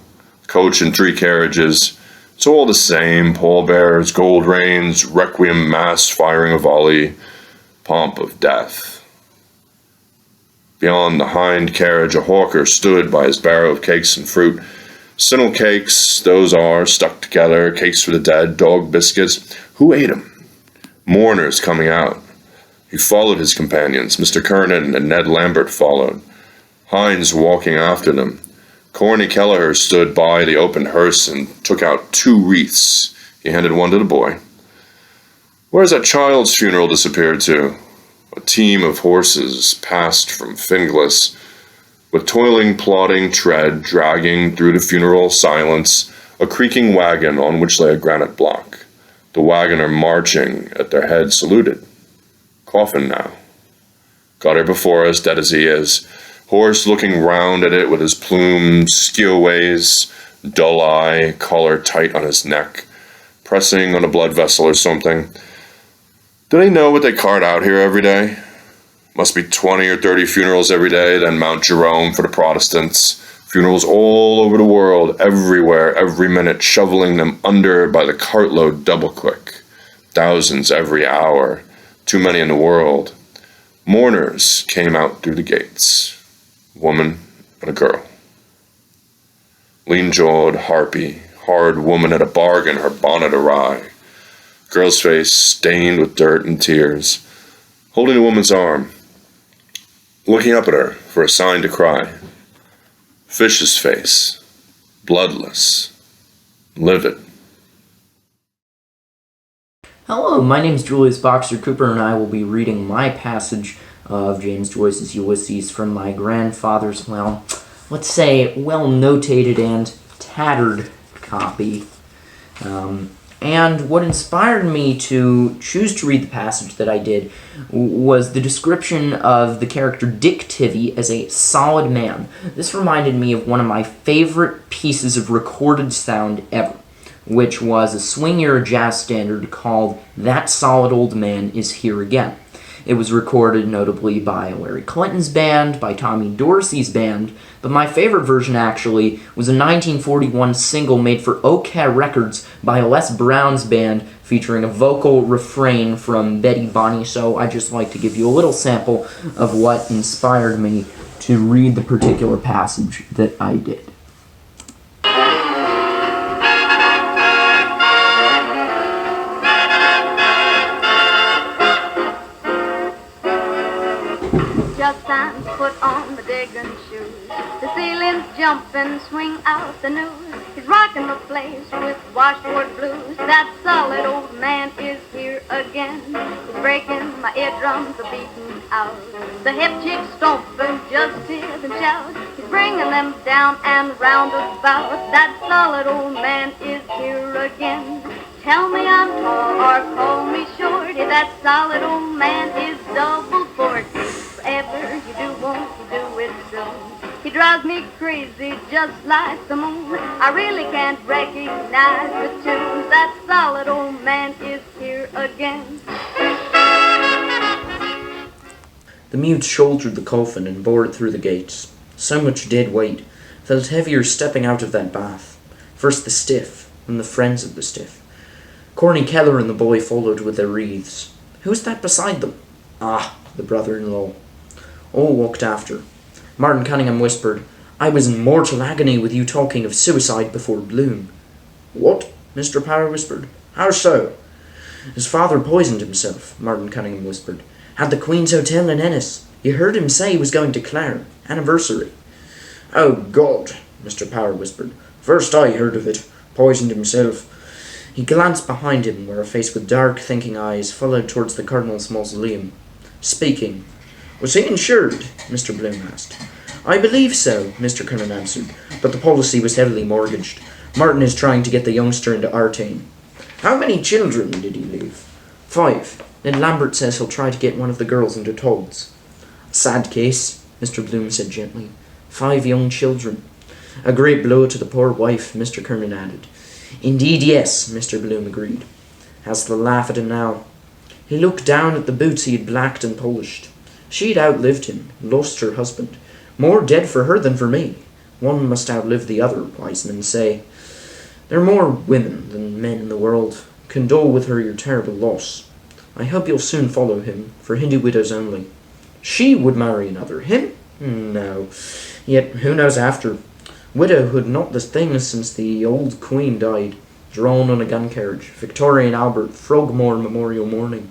coach and 3 carriages. It's all the same, pallbearers, gold reins, requiem mass firing a volley, pomp of death. Beyond the hind carriage, a hawker stood by his barrow of cakes and fruit. Sinnel cakes, those are, stuck together, cakes for the dead, dog biscuits. Who ate 'em? Mourners coming out. He followed his companions. Mr. Kernan and Ned Lambert followed. Hines walking after them. Corny Kelleher stood by the open hearse and took out 2 wreaths. He handed one to the boy. Where's that child's funeral disappeared to? A team of horses passed from Finglas, with toiling, plodding tread, dragging through the funeral silence, a creaking wagon on which lay a granite block. The wagoner marching at their head saluted. Coffin now. Got her before us, dead as he is. Horse looking round at it with his plumed skioways, dull eye, collar tight on his neck, pressing on a blood vessel or something. Do they know what they cart out here every day? Must be 20 or 30 funerals every day, then Mount Jerome for the Protestants. Funerals all over the world, everywhere, every minute, shoveling them under by the cartload double quick. Thousands every hour, too many in the world. Mourners came out through the gates. A woman and a girl. Lean-jawed, harpy, hard woman at a bargain, her bonnet awry. Girl's face stained with dirt and tears, holding the woman's arm, looking up at her for a sign to cry. Fish's face, bloodless, livid. Hello, my name is Julius Boxer Cooper, and I will be reading my passage of James Joyce's Ulysses from my grandfather's, well, let's say, well-notated and tattered copy. And what inspired me to choose to read the passage that I did was the description of the character Dick Tivy as a solid man. This reminded me of one of my favorite pieces of recorded sound ever, which was a swing-era jazz standard called That Solid Old Man Is Here Again. It was recorded notably by Larry Clinton's band, by Tommy Dorsey's band, but my favorite version actually was a 1941 single made for OK Records by Les Brown's band featuring a vocal refrain from Betty Bonnie, so I'd just like to give you a little sample of what inspired me to read the particular passage that I did. Just time to put on the digging shoes. The ceiling's jumping, swing out the news. He's rocking the place with washboard blues. That solid old man is here again. He's breaking my eardrums, are beating out. The hip chicks stomping, just tip and shout. He's bringing them down and round about. That solid old man is here again. Tell me I'm tall or call me shorty. That solid old man is double 40. Whatever you do, won't you do it soon? He drives me crazy just like the moon. I really can't recognize the tunes. That solid old man is here again. The mute shouldered the coffin and bore it through the gates. So much dead weight. Felt heavier stepping out of that bath. First the stiff, then the friends of the stiff. Corny Keller and the boy followed with their wreaths. Who's that beside them? Ah, the brother-in-law. All walked after. Martin Cunningham whispered. "I was in mortal agony with you talking of suicide before Bloom." "What?" Mr. Power whispered. "How so?" "His father poisoned himself," Martin Cunningham whispered. "At the Queen's Hotel in Ennis. You heard him say he was going to Clare. Anniversary." "Oh, God," Mr. Power whispered. "First I heard of it. Poisoned himself." He glanced behind him, where a face with dark, thinking eyes followed towards the Cardinal's mausoleum. Speaking. "Was he insured?" Mr. Bloom asked. "I believe so," Mr. Kernan answered, "but the policy was heavily mortgaged. Martin is trying to get the youngster into Artane." "How many children did he leave?" "5. Then Lambert says he'll try to get one of the girls into Todd's." "A sad case," Mr. Bloom said gently. 5 young children. "A great blow to the poor wife," Mr. Kernan added. "Indeed, yes," Mr. Bloom agreed. "Has to laugh at him now." He looked down at the boots he had blacked and polished. She'd outlived him, lost her husband. More dead for her than for me. One must outlive the other, wise men say. There are more women than men in the world. Condole with her your terrible loss. I hope you'll soon follow him, for Hindu widows only. She would marry another. Him? No. Yet who knows after? Widowhood not the thing since the old Queen died. Drawn on a gun carriage. Victoria and Albert, Frogmore Memorial Morning.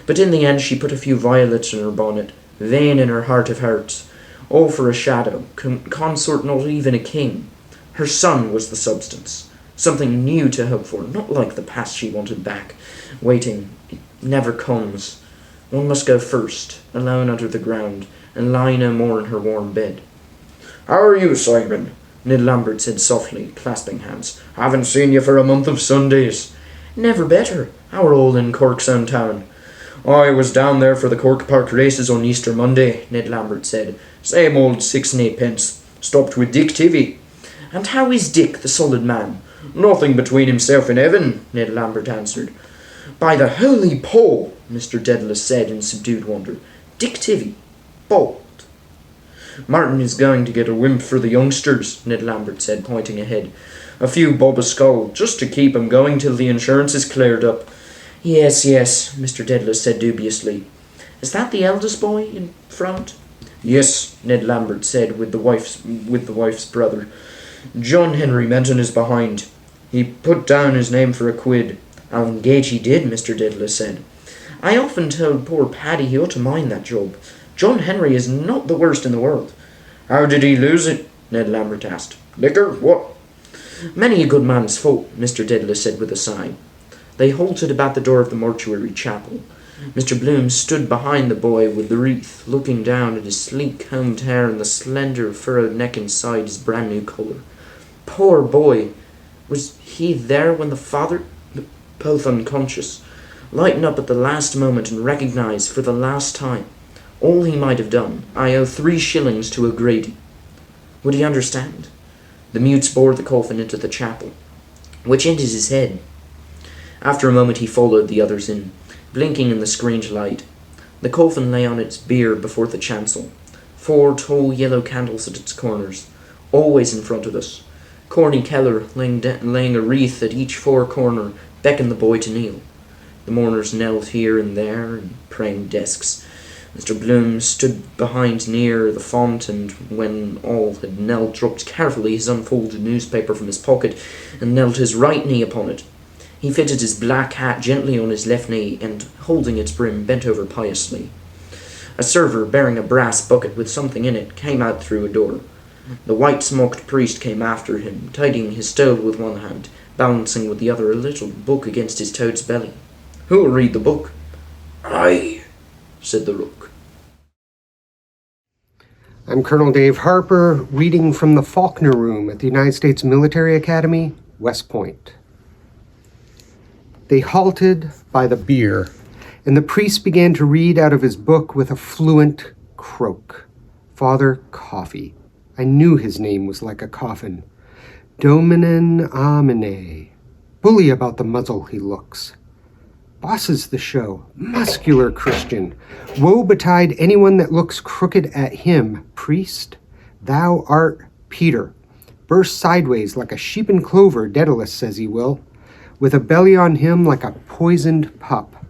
But in the end she put a few violets in her bonnet, vain in her heart of hearts. All for a shadow, consort not even a king. Her son was the substance. Something new to hope for, not like the past she wanted back. Waiting, it never comes. One must go first, alone under the ground, and lie no more in her warm bed. "How are you, Simon?" Ned Lambert said softly, clasping hands. "Haven't seen you for a month of Sundays." "Never better. How are all in Cork's own town?" "I was down there for the Cork Park races on Easter Monday," Ned Lambert said. "Same old 6 and 8 pence. Stopped with Dick Tivy." "And how is Dick, the solid man?" "Nothing between himself and heaven," Ned Lambert answered. "By the holy Paul," Mr. Dedalus said in subdued wonder. "Dick Tivy. Bald." "Martin is going to get a wimp for the youngsters," Ned Lambert said, pointing ahead. "A few bob a skull, just to keep him going till the insurance is cleared up." Yes, Mr. Dedalus said dubiously. "Is that the eldest boy in front?" "Yes," Ned Lambert said with the wife's brother. "John Henry Menton is behind. He put down his name for a quid." "I'll engage he did," Mr. Dedalus said. "I often told poor Paddy he ought to mind that job. John Henry is not the worst in the world." "How did he lose it?" Ned Lambert asked. "Liquor? What?" "Many a good man's fault," Mr. Dedalus said with a sigh. They halted about the door of the mortuary chapel. Mr. Bloom stood behind the boy with the wreath, looking down at his sleek combed hair and the slender furrowed neck inside his brand new collar. Poor boy! Was he there when the father... Both unconscious. Lighten up at the last moment and recognize for the last time all he might have done. "I owe 3 shillings to O'Grady." Would he understand? The mutes bore the coffin into the chapel. Which end is his head? After a moment he followed the others in, blinking in the screened light. The coffin lay on its bier before the chancel. 4 tall yellow candles at its corners, always in front of us. Corny Keller, laying a wreath at each 4 corner, beckoned the boy to kneel. The mourners knelt here and there in praying desks. Mr. Bloom stood behind near the font, and when all had knelt, dropped carefully his unfolded newspaper from his pocket and knelt his right knee upon it. He fitted his black hat gently on his left knee, and, holding its brim, bent over piously. A server, bearing a brass bucket with something in it, came out through a door. The white-smocked priest came after him, tidying his stole with one hand, balancing with the other a little book against his toad's belly. "Who will read the book?" "I," said the rook. I'm Colonel Dave Harper, reading from the Faulkner Room at the United States Military Academy, West Point. They halted by the bier, and the priest began to read out of his book with a fluent croak. Father Coffee. I knew his name was like a coffin. Dominen Amine. Bully about the muzzle he looks. Bosses the show. Muscular Christian. Woe betide anyone that looks crooked at him. Priest, thou art Peter. Burst sideways like a sheep in clover, Dedalus says he will. With a belly on him like a poisoned pup.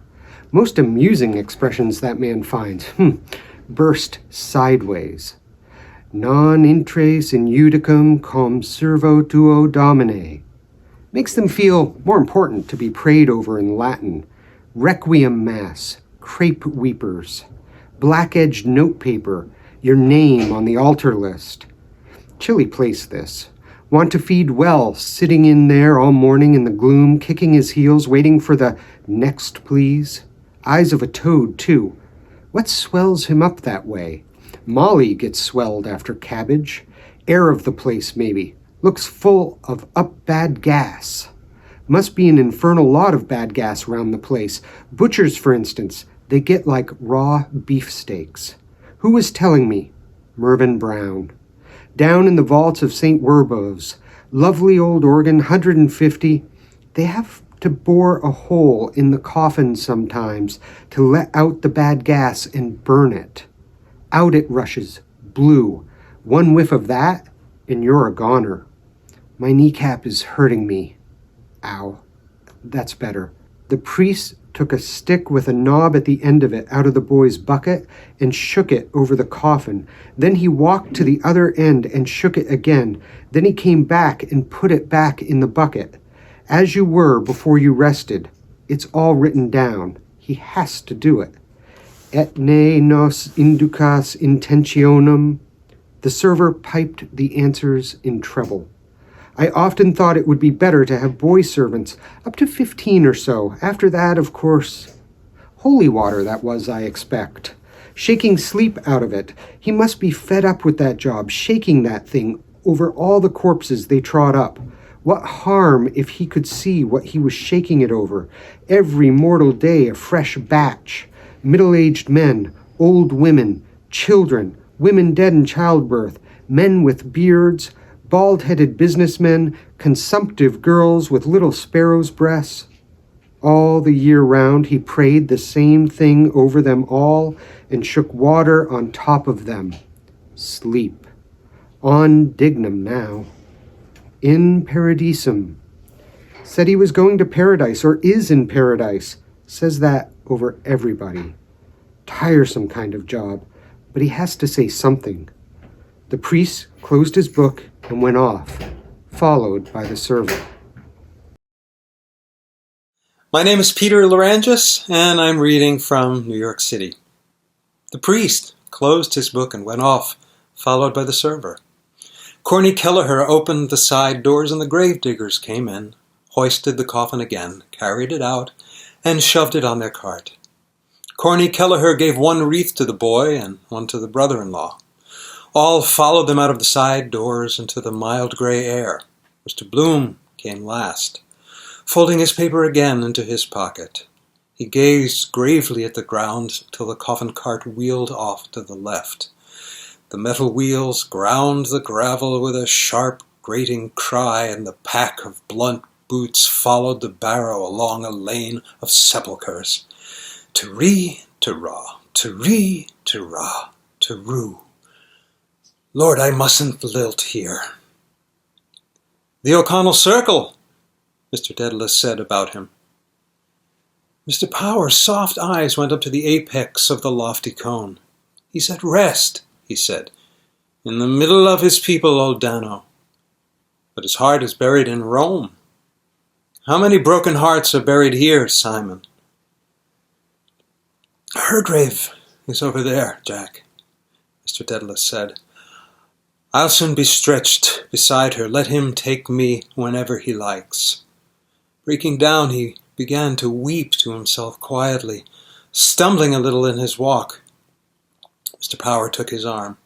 Most amusing expressions that man finds. Burst sideways. Non intres in judicum cum servo tuo domine. Makes them feel more important to be prayed over in Latin. Requiem Mass, crepe weepers, black-edged notepaper, your name on the altar list. Chilly place this. Want to feed well, sitting in there all morning in the gloom, kicking his heels, waiting for the next please. Eyes of a toad, too. What swells him up that way? Molly gets swelled after cabbage. Air of the place, maybe. Looks full of up bad gas. Must be an infernal lot of bad gas round the place. Butchers, for instance, they get like raw beefsteaks. Who was telling me? Mervyn Brown. Down in the vaults of St. Werbo's. Lovely old organ, 150. They have to bore a hole in the coffin sometimes to let out the bad gas and burn it. Out it rushes, blue. One whiff of that, and you're a goner. My kneecap is hurting me. Ow. That's better. The priest took a stick with a knob at the end of it out of the boy's bucket and shook it over the coffin. Then he walked to the other end and shook it again. Then he came back and put it back in the bucket. As you were before you rested. It's all written down. He has to do it. Et ne nos inducas intentionem. The server piped the answers in treble. I often thought it would be better to have boy servants, up to 15 or so. After that, of course, holy water that was, I expect. Shaking sleep out of it. He must be fed up with that job, shaking that thing over all the corpses they trod up. What harm if he could see what he was shaking it over? Every mortal day a fresh batch. Middle-aged men, old women, children, women dead in childbirth, men with beards, bald-headed businessmen, consumptive girls with little sparrows' breasts. All the year round he prayed the same thing over them all and shook water on top of them. Sleep. On dignum now. In paradisum. Said he was going to paradise, or is in paradise. Says that over everybody. Tiresome kind of job, but he has to say something. The priest closed his book and went off, followed by the servant. My name is Peter Larangis, and I'm reading from New York City. The priest closed his book and went off, followed by the server. Corny Kelleher opened the side doors and the gravediggers came in, hoisted the coffin again, carried it out, and shoved it on their cart. Corny Kelleher gave one wreath to the boy and one to the brother-in-law. All followed them out of the side doors into the mild grey air. Mr. Bloom came last, folding his paper again into his pocket. He gazed gravely at the ground till the coffin cart wheeled off to the left. The metal wheels ground the gravel with a sharp, grating cry, and the pack of blunt boots followed the barrow along a lane of sepulchres. To-ree, to-rah, to-ree, to-rah, to-roo. Lord, I mustn't lilt here. The O'Connell Circle, Mr. Dedalus said about him. Mr. Power's soft eyes went up to the apex of the lofty cone. He's at rest, he said, in the middle of his people, old Dano. But his heart is buried in Rome. How many broken hearts are buried here, Simon? Her grave is over there, Jack, Mr. Dedalus said. I'll soon be stretched beside her. Let him take me whenever he likes. Breaking down, he began to weep to himself quietly, stumbling a little in his walk. Mr. Power took his arm.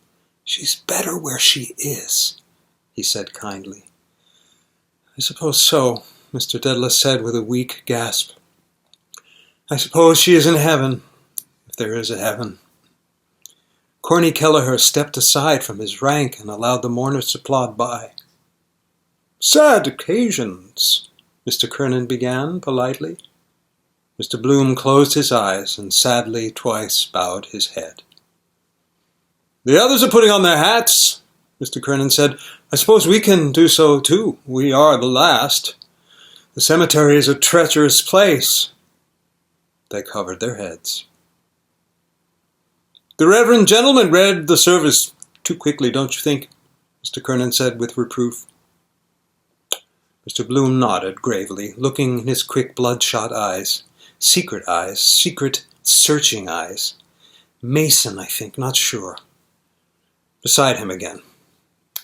She's better where she is, he said kindly. I suppose so, Mr. Dedalus said with a weak gasp. I suppose she is in heaven, if there is a heaven. Corny Kelleher stepped aside from his rank and allowed the mourners to plod by. Sad occasions, Mr. Kernan began politely. Mr. Bloom closed his eyes and sadly twice bowed his head. The others are putting on their hats, Mr. Kernan said. I suppose we can do so too. We are the last. The cemetery is a treacherous place. They covered their heads. The reverend gentleman read the service Too quickly, don't you think? Mr. Kernan said with reproof. Mr. Bloom nodded gravely, looking in his quick bloodshot eyes, secret, searching eyes. Mason, I think, not sure. Beside him again.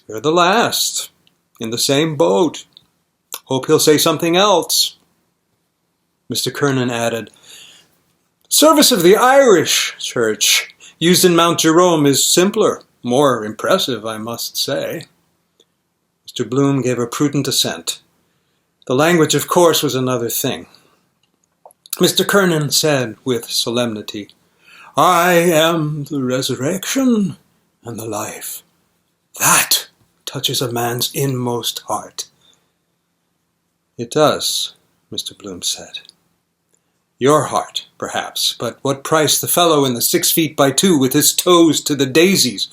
You're the last. In the same boat. Hope he'll say something else. Mr. Kernan added, Service of the Irish Church, used in Mount Jerome, is simpler, more impressive, I must say. Mr. Bloom gave a prudent assent. The language, of course, was another thing. Mr. Kernan said with solemnity, I am the resurrection and the life. That touches a man's inmost heart. It does, Mr. Bloom said. Your heart, perhaps, but what price the fellow in the 6 feet by 2 with his toes to the daisies?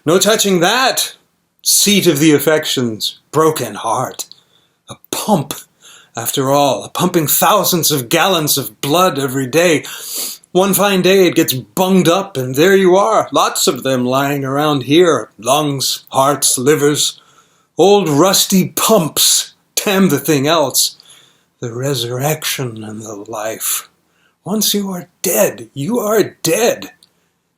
No touching that. Seat of the affections, broken heart. A pump, after all, pumping thousands of gallons of blood every day. One fine day it gets bunged up, and there you are, lots of them lying around here, lungs, hearts, livers, old rusty pumps, damn the thing else. The resurrection and the life. Once you are dead, you are dead.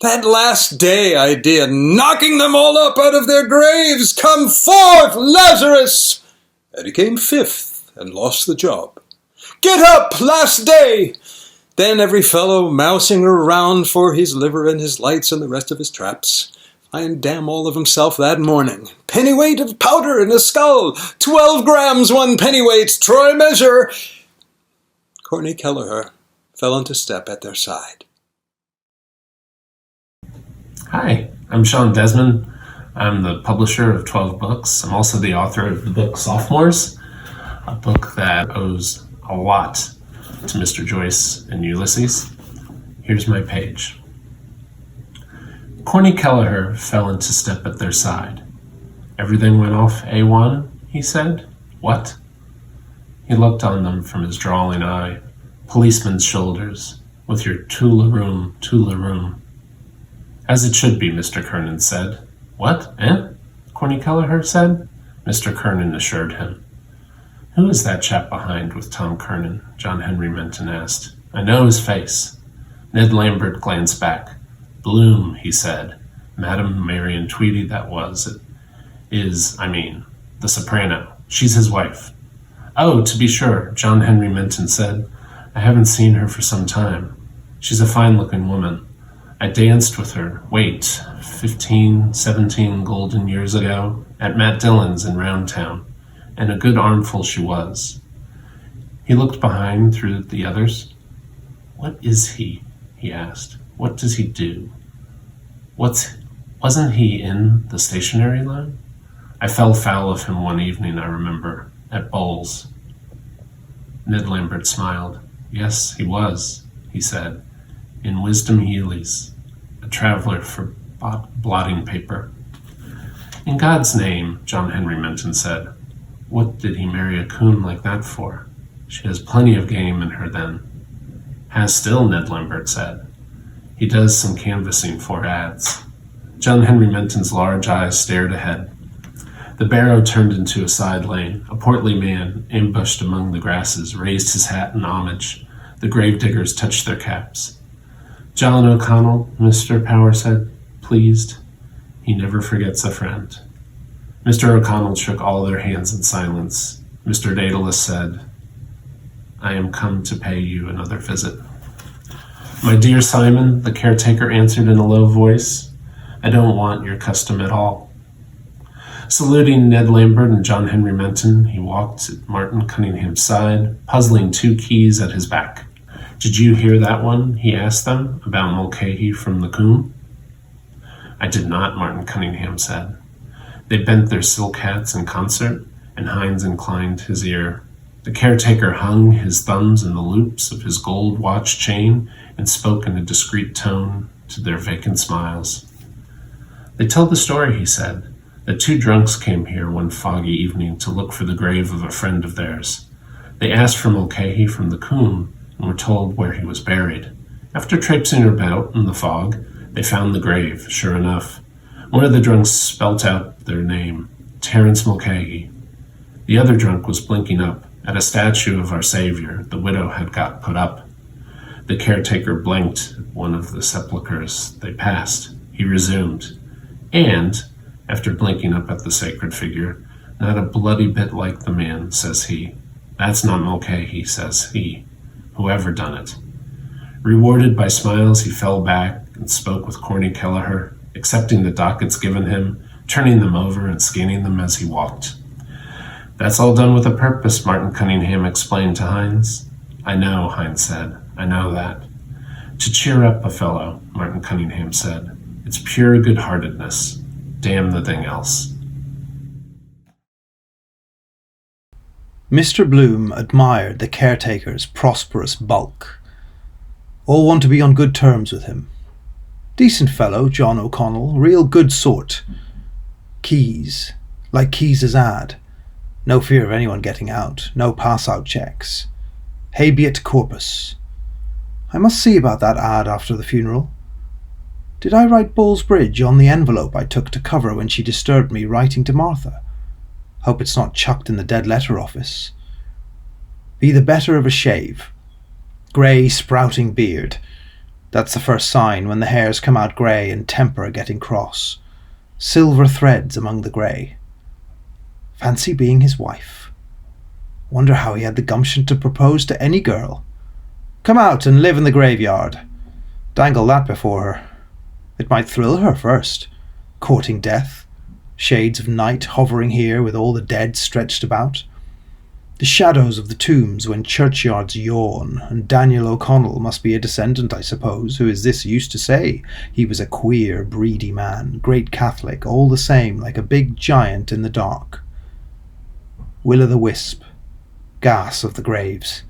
That last day idea, knocking them all up out of their graves, come forth, Lazarus! And he came 5th and lost the job. Get up, last day! Then every fellow mousing around for his liver and his lights and the rest of his traps. Find damn all of himself that morning. Pennyweight of powder in a skull. 12 grams, 1 pennyweight, troy measure. Corny Kelleher fell into step at their side. Hi, I'm Sean Desmond. I'm the publisher of 12 books. I'm also the author of the book Sophomores, a book that owes a lot to Mr. Joyce and Ulysses. Here's my page. Corny Kelleher fell into step at their side. Everything went off A1, he said. What? He looked on them from his drawling eye, policeman's shoulders, with your Tularoom. As it should be, Mr. Kernan said. What, eh? Corny Kelleher said. Mr. Kernan assured him. Who is that chap behind with Tom Kernan? John Henry Menton asked. I know his face. Ned Lambert glanced back. Bloom, he said. Madam Marion Tweedy, that was. It is, the soprano. She's his wife. Oh, to be sure, John Henry Menton said. I haven't seen her for some time. She's a fine-looking woman. I danced with her, 15, 17 golden years ago, at Matt Dillon's in Roundtown, and a good armful she was. He looked behind through the others. What is he asked. What does he do? Wasn't he in the stationery line? I fell foul of him one evening, I remember, at Bowles. Ned Lambert smiled. Yes, he was, he said, in Wisdom Healy's, a traveler for blotting paper. In God's name, John Henry Menton said, what did he marry a coon like that for? She has plenty of game in her then. Has still, Ned Lambert said. He does some canvassing for ads. John Henry Menton's large eyes stared ahead. The barrow turned into a side lane. A portly man, ambushed among the grasses, raised his hat in homage. The gravediggers touched their caps. John O'Connell, Mr. Power said, pleased. He never forgets a friend. Mr. O'Connell shook all their hands in silence. Mr. Daedalus said, I am come to pay you another visit. My dear Simon, the caretaker answered in a low voice, I don't want your custom at all. Saluting Ned Lambert and John Henry Menton, he walked at Martin Cunningham's side, puzzling 2 keys at his back. Did you hear that one? He asked them, about Mulcahy from the Coombe. I did not, Martin Cunningham said. They bent their silk hats in concert, and Hines inclined his ear. The caretaker hung his thumbs in the loops of his gold watch chain and spoke in a discreet tone to their vacant smiles. They tell the story, he said, that 2 drunks came here one foggy evening to look for the grave of a friend of theirs. They asked for Mulcahy from the Coombe and were told where he was buried. After traipsing about in the fog, they found the grave, sure enough. One of the drunks spelt out their name, Terence Mulcahy. The other drunk was blinking up at a statue of our Savior the widow had got put up. The caretaker blinked at one of the sepulchres they passed. He resumed, and, after blinking up at the sacred figure, "Not a bloody bit like the man," says he. "That's not Mulcahy," says he. "Whoever done it." Rewarded by smiles, he fell back and spoke with Corny Kelleher, accepting the dockets given him, turning them over and scanning them as he walked. "That's all done with a purpose," Martin Cunningham explained to Hines. "I know," Hines said. "I know that." "To cheer up a fellow," Martin Cunningham said. "It's pure good-heartedness. Damn the thing else." Mr. Bloom admired the caretaker's prosperous bulk. All want to be on good terms with him. Decent fellow, John O'Connell, real good sort. Keys, like Keys's ad. No fear of anyone getting out, no pass-out checks. Habeat corpus. I must see about that ad after the funeral. Did I write Ballsbridge on the envelope I took to cover when she disturbed me writing to Martha? Hope it's not chucked in the dead letter office. Be the better of a shave. Grey sprouting beard. That's the first sign when the hairs come out grey and temper are getting cross. Silver threads among the grey. Fancy being his wife. Wonder how he had the gumption to propose to any girl. Come out and live in the graveyard. Dangle that before her. It might thrill her first. Courting death. Shades of night hovering here with all the dead stretched about. The shadows of the tombs when churchyards yawn, and Daniel O'Connell must be a descendant, I suppose, who is this used to say he was a queer, breedy man, great Catholic, all the same, like a big giant in the dark. Will-o'-the-wisp. Gas of the graves.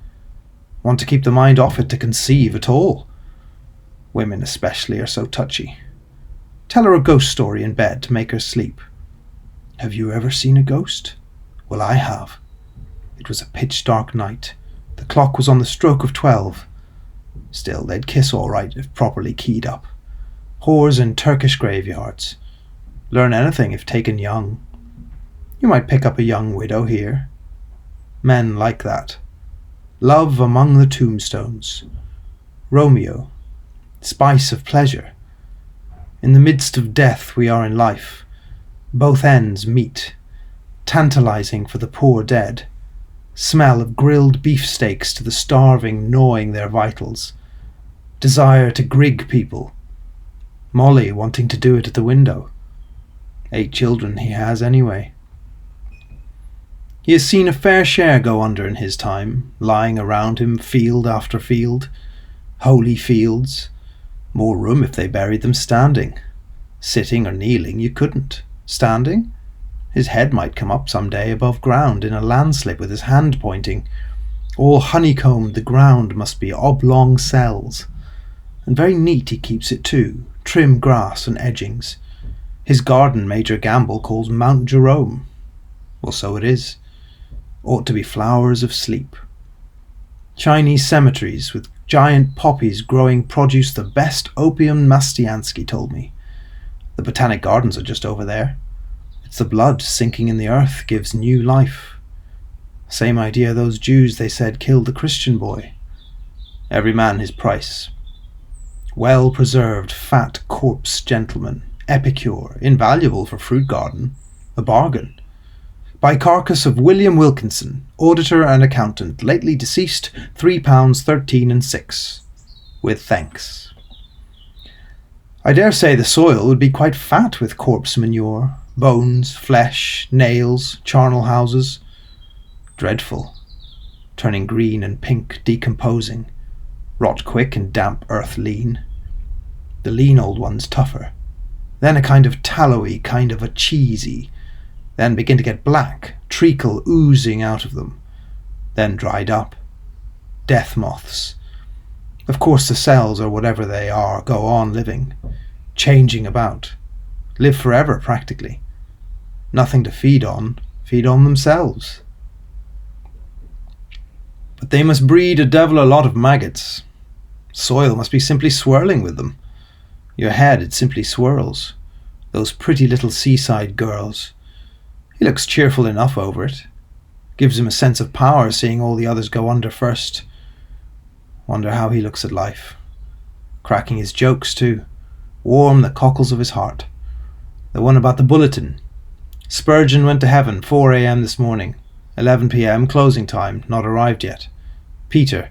Want to keep the mind off it to conceive at all. Women especially are so touchy. Tell her a ghost story in bed to make her sleep. Have you ever seen a ghost? Well, I have. It was a pitch-dark night. The clock was on the stroke of 12. Still, they'd kiss all right if properly keyed up. Whores in Turkish graveyards. Learn anything if taken young. You might pick up a young widow here. Men like that. Love among the tombstones. Romeo. Spice of pleasure. In the midst of death we are in life. Both ends meet. Tantalizing for the poor dead. Smell of grilled beefsteaks to the starving gnawing their vitals. Desire to grig people. Molly wanting to do it at the window. 8 children he has anyway. He has seen a fair share go under in his time, lying around him field after field. Holy fields. More room if they buried them standing. Sitting or kneeling you couldn't. Standing? His head might come up some day above ground in a landslip with his hand pointing. All honeycombed the ground must be oblong cells. And very neat he keeps it too, trim grass and edgings. His garden Major Gamble calls Mount Jerome. Well, so it is. Ought to be flowers of sleep. Chinese cemeteries with giant poppies growing produce the best opium, Mastiansky told me. The botanic gardens are just over there. It's the blood sinking in the earth gives new life. Same idea those Jews they said killed the Christian boy. Every man his price. Well-preserved, fat corpse gentleman, epicure, invaluable for fruit garden, a bargain. By carcass of William Wilkinson, auditor and accountant, lately deceased, £3 13 with thanks. I dare say the soil would be quite fat with corpse manure, bones, flesh, nails, charnel houses. Dreadful. Turning green and pink, decomposing. Rot quick and damp earth lean. The lean old one's tougher. Then a kind of tallowy, kind of a cheesy. Then begin to get black, treacle oozing out of them. Then dried up. Death moths. Of course the cells, or whatever they are, go on living. Changing about. Live forever, practically. Nothing to feed on themselves. But they must breed a devil a lot of maggots. Soil must be simply swirling with them. Your head, it simply swirls. Those pretty little seaside girls. He looks cheerful enough over it. Gives him a sense of power seeing all the others go under first. Wonder how he looks at life. Cracking his jokes too. Warm the cockles of his heart. The one about the bulletin. Spurgeon went to heaven 4 a.m. this morning. 11 p.m. closing time, not arrived yet. Peter.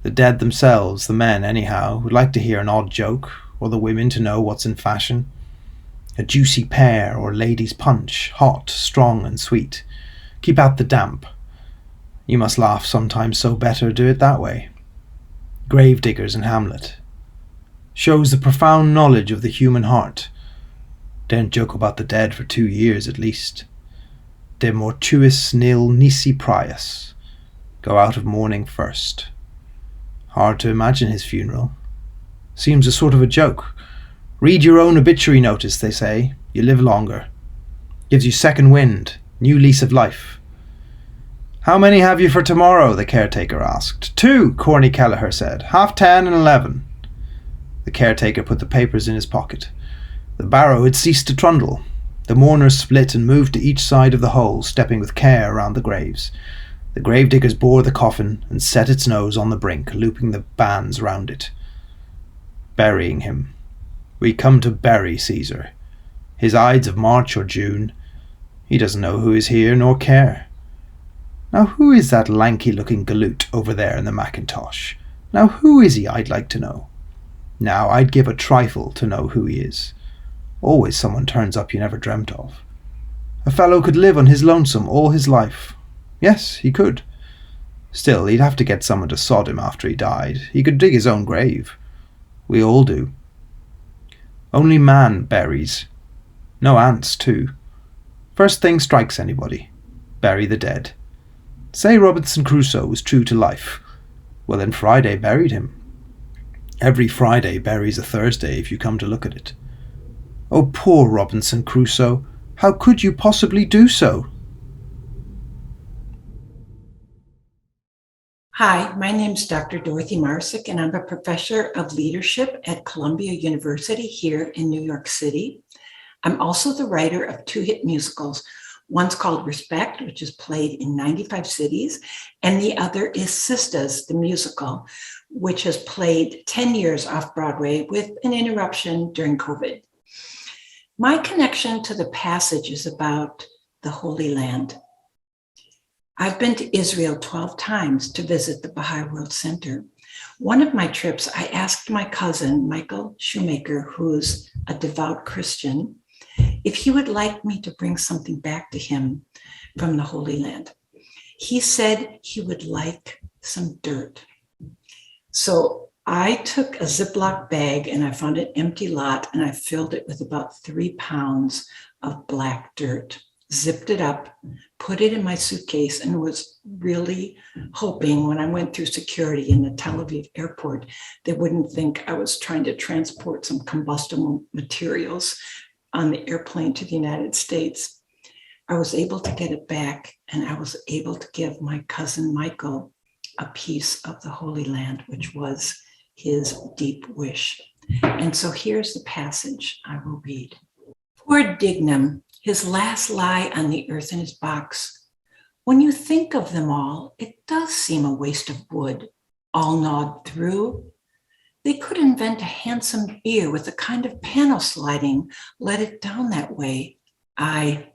The dead themselves, the men anyhow, would like to hear an odd joke, or the women to know what's in fashion. A juicy pear or ladies' punch, hot, strong and sweet. Keep out the damp. You must laugh sometimes, so better do it that way. Gravediggers in Hamlet. Shows the profound knowledge of the human heart. Daren't joke about the dead for 2 years at least. De mortuis nil nisi prius. Go out of mourning first. Hard to imagine his funeral. Seems a sort of a joke. Read your own obituary notice, they say. You live longer. Gives you second wind, new lease of life. How many have you for tomorrow? The caretaker asked. 2, Corny Kelleher said. 10:30 and 11. The caretaker put the papers in his pocket. The barrow had ceased to trundle. The mourners split and moved to each side of the hole, stepping with care around the graves. The gravediggers bore the coffin and set its nose on the brink, looping the bands round it. Burying him. We come to bury Caesar. His Ides of March or June. He doesn't know who is here, nor care. Now who is that lanky-looking galoot over there in the mackintosh? Now who is he, I'd like to know? Now I'd give a trifle to know who he is. Always someone turns up you never dreamt of. A fellow could live on his lonesome all his life. Yes, he could. Still, he'd have to get someone to sod him after he died. He could dig his own grave. We all do. Only man buries. No ants, too. First thing strikes anybody. Bury the dead. Say Robinson Crusoe was true to life. Well, then Friday buried him. Every Friday buries a Thursday if you come to look at it. Oh, poor Robinson Crusoe. How could you possibly do so? Hi, my name's Dr. Dorothy Marsick, and I'm a professor of leadership at Columbia University here in New York City. I'm also the writer of 2 hit musicals. One's called Respect, which is played in 95 cities, and the other is Sisters, the musical, which has played 10 years off Broadway with an interruption during COVID. My connection to the passage is about the Holy Land. I've been to Israel 12 times to visit the Baha'i World Center. One of my trips, I asked my cousin, Michael Shoemaker, who's a devout Christian, if he would like me to bring something back to him from the Holy Land. He said he would like some dirt. So I took a Ziploc bag and I found an empty lot and I filled it with about 3 pounds of black dirt, zipped it up, put it in my suitcase, and was really hoping when I went through security in the Tel Aviv airport, they wouldn't think I was trying to transport some combustible materials on the airplane to the United States. I was able to get it back, and I was able to give my cousin Michael a piece of the Holy Land, which was his deep wish. And so here's the passage I will read. Poor Dignam, his last lie on the earth in his box. When you think of them all, it does seem a waste of wood, all gnawed through. They could invent a handsome bier with a kind of panel sliding, let it down that way. Aye,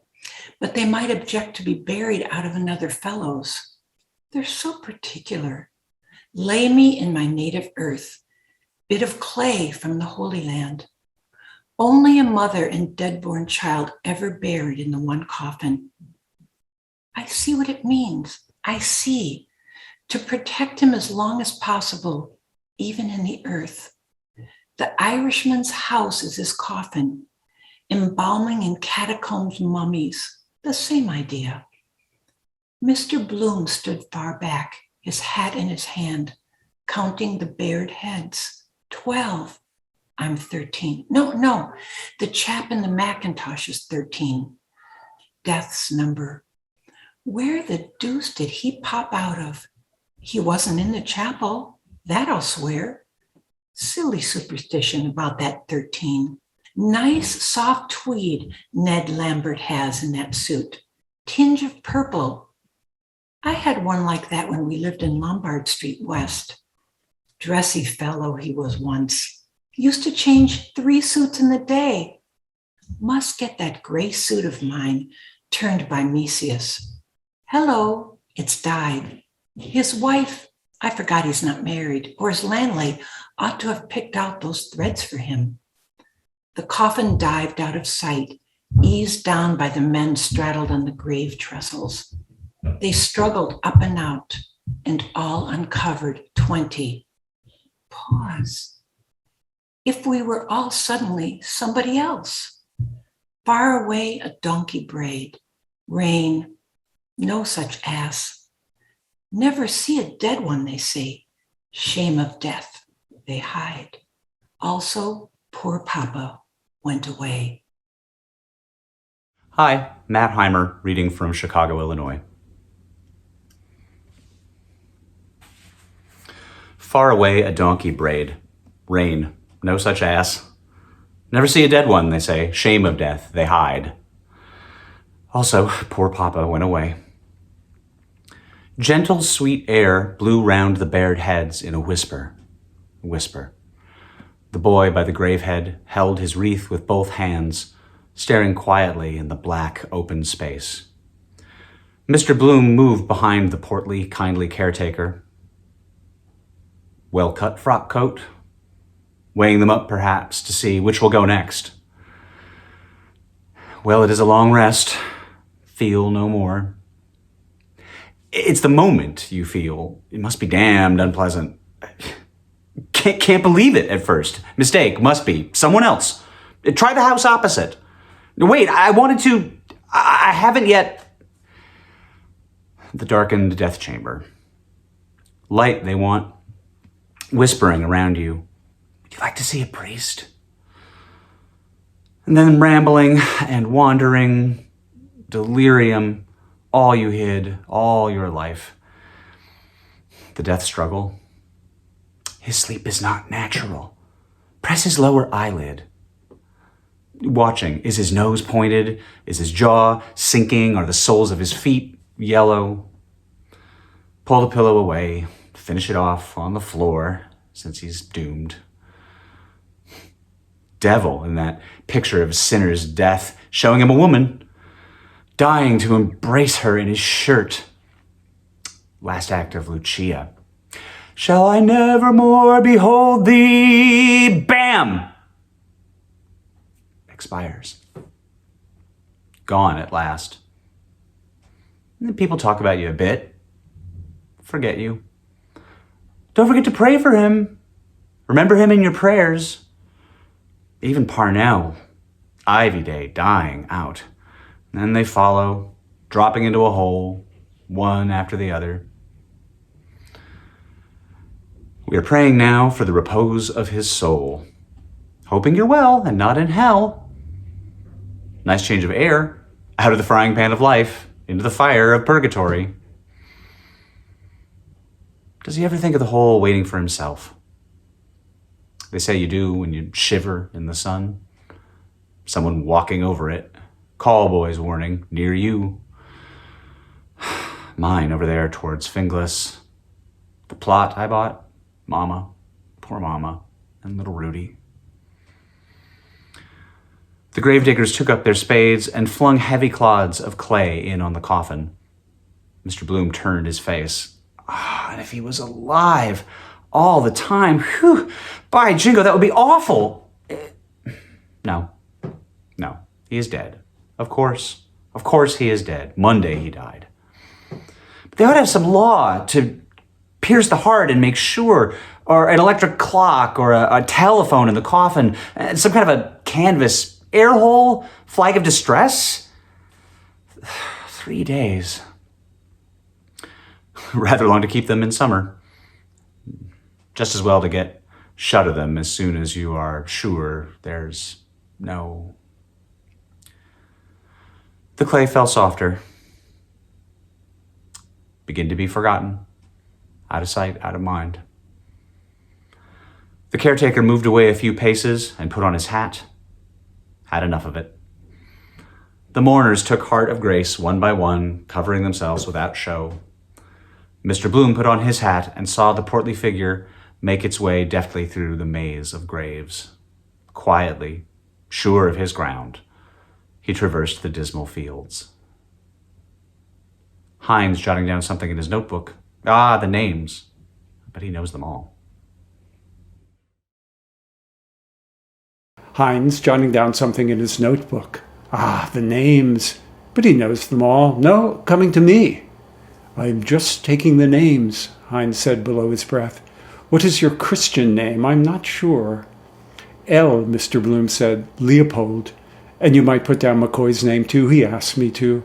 but they might object to be buried out of another fellow's. They're so particular. Lay me in my native earth, bit of clay from the Holy Land. Only a mother and dead-born child ever buried in the one coffin. I see what it means. I see. To protect him as long as possible, even in the earth. The Irishman's house is his coffin, embalming in catacombs mummies, the same idea. Mr. Bloom stood far back, his hat in his hand, counting the bared heads. 12. I'm 13. No, the chap in the Macintosh is 13. Death's number. Where the deuce did he pop out of? He wasn't in the chapel, that I'll swear. Silly superstition about that 13. Nice soft tweed Ned Lambert has in that suit. Tinge of purple. I had one like that when we lived in Lombard Street West. Dressy fellow he was once. He used to change 3 suits in the day. Must get that gray suit of mine turned by Mesius. Hello, it's dyed. His wife, I forgot he's not married, or his landlady ought to have picked out those threads for him. The coffin dived out of sight, eased down by the men straddled on the grave trestles. They struggled up and out, and all uncovered 20. Pause. If we were all suddenly somebody else. Far away a donkey brayed. Rain, no such ass. Never see a dead one, they say. Shame of death, they hide. Also, poor Papa went away. Hi, Matt Heimer, reading from Chicago, Illinois. Far away a donkey brayed. Rain, no such ass. Never see a dead one, they say. Shame of death, they hide. Also, poor Papa went away. Gentle, sweet air blew round the bared heads in a whisper. Whisper. The boy by the grave head held his wreath with both hands, staring quietly in the black, open space. Mr. Bloom moved behind the portly, kindly caretaker. Well-cut frock coat, weighing them up perhaps to see which will go next. Well, it is a long rest. Feel no more. It's the moment you feel. It must be damned unpleasant. Can't believe it at first. Mistake, must be. Someone else. Try the house opposite. Wait, I haven't yet. The darkened death chamber. Light they want, whispering around you. Would you like to see a priest? And then rambling and wandering, delirium, all you hid, all your life. The death struggle. His sleep is not natural. Press his lower eyelid. Watching, is his nose pointed? Is his jaw sinking? Are the soles of his feet yellow? Pull the pillow away, finish it off on the floor, since he's doomed. Devil in that picture of a sinner's death, showing him a woman, dying to embrace her in his shirt. Last act of Lucia. Shall I never more behold thee? Bam! Expires. Gone at last. And then people talk about you a bit. Forget you. Don't forget to pray for him. Remember him in your prayers. Even Parnell, Ivy Day, dying out. And then they follow, dropping into a hole, one after the other. We are praying now for the repose of his soul, hoping you're well and not in hell. Nice change of air, out of the frying pan of life, into the fire of purgatory. Does he ever think of the hole waiting for himself? They say you do when you shiver in the sun. Someone walking over it. Call boys warning, near you. Mine over there towards Finglas. The plot I bought. Mama, poor Mama, and little Rudy. The gravediggers took up their spades and flung heavy clods of clay in on the coffin. Mr. Bloom turned his face. And if he was alive all the time, whew, by jingo, that would be awful. No, he is dead. Of course he is dead. Monday he died. But they ought to have some law to pierce the heart and make sure, or an electric clock, or a telephone in the coffin, some kind of a canvas air hole, flag of distress. 3 days. Rather long to keep them in summer. Just as well to get shut of them as soon as you are sure there's no... The clay fell softer. Begin to be forgotten. Out of sight, out of mind. The caretaker moved away a few paces and put on his hat. had enough of it. The mourners took heart of grace one by one, covering themselves without show. Mr. Bloom put on his hat and saw the portly figure make its way deftly through the maze of graves. Quietly, sure of his ground, he traversed the dismal fields. Hines jotting down something in his notebook. Ah, the names. But he knows them all. Hines jotting down something in his notebook. Ah, the names. But he knows them all. No, coming to me. I'm just taking the names, Hines said below his breath. What is your Christian name? I'm not sure. L, Mr. Bloom said. Leopold. And you might put down McCoy's name too. He asked me to.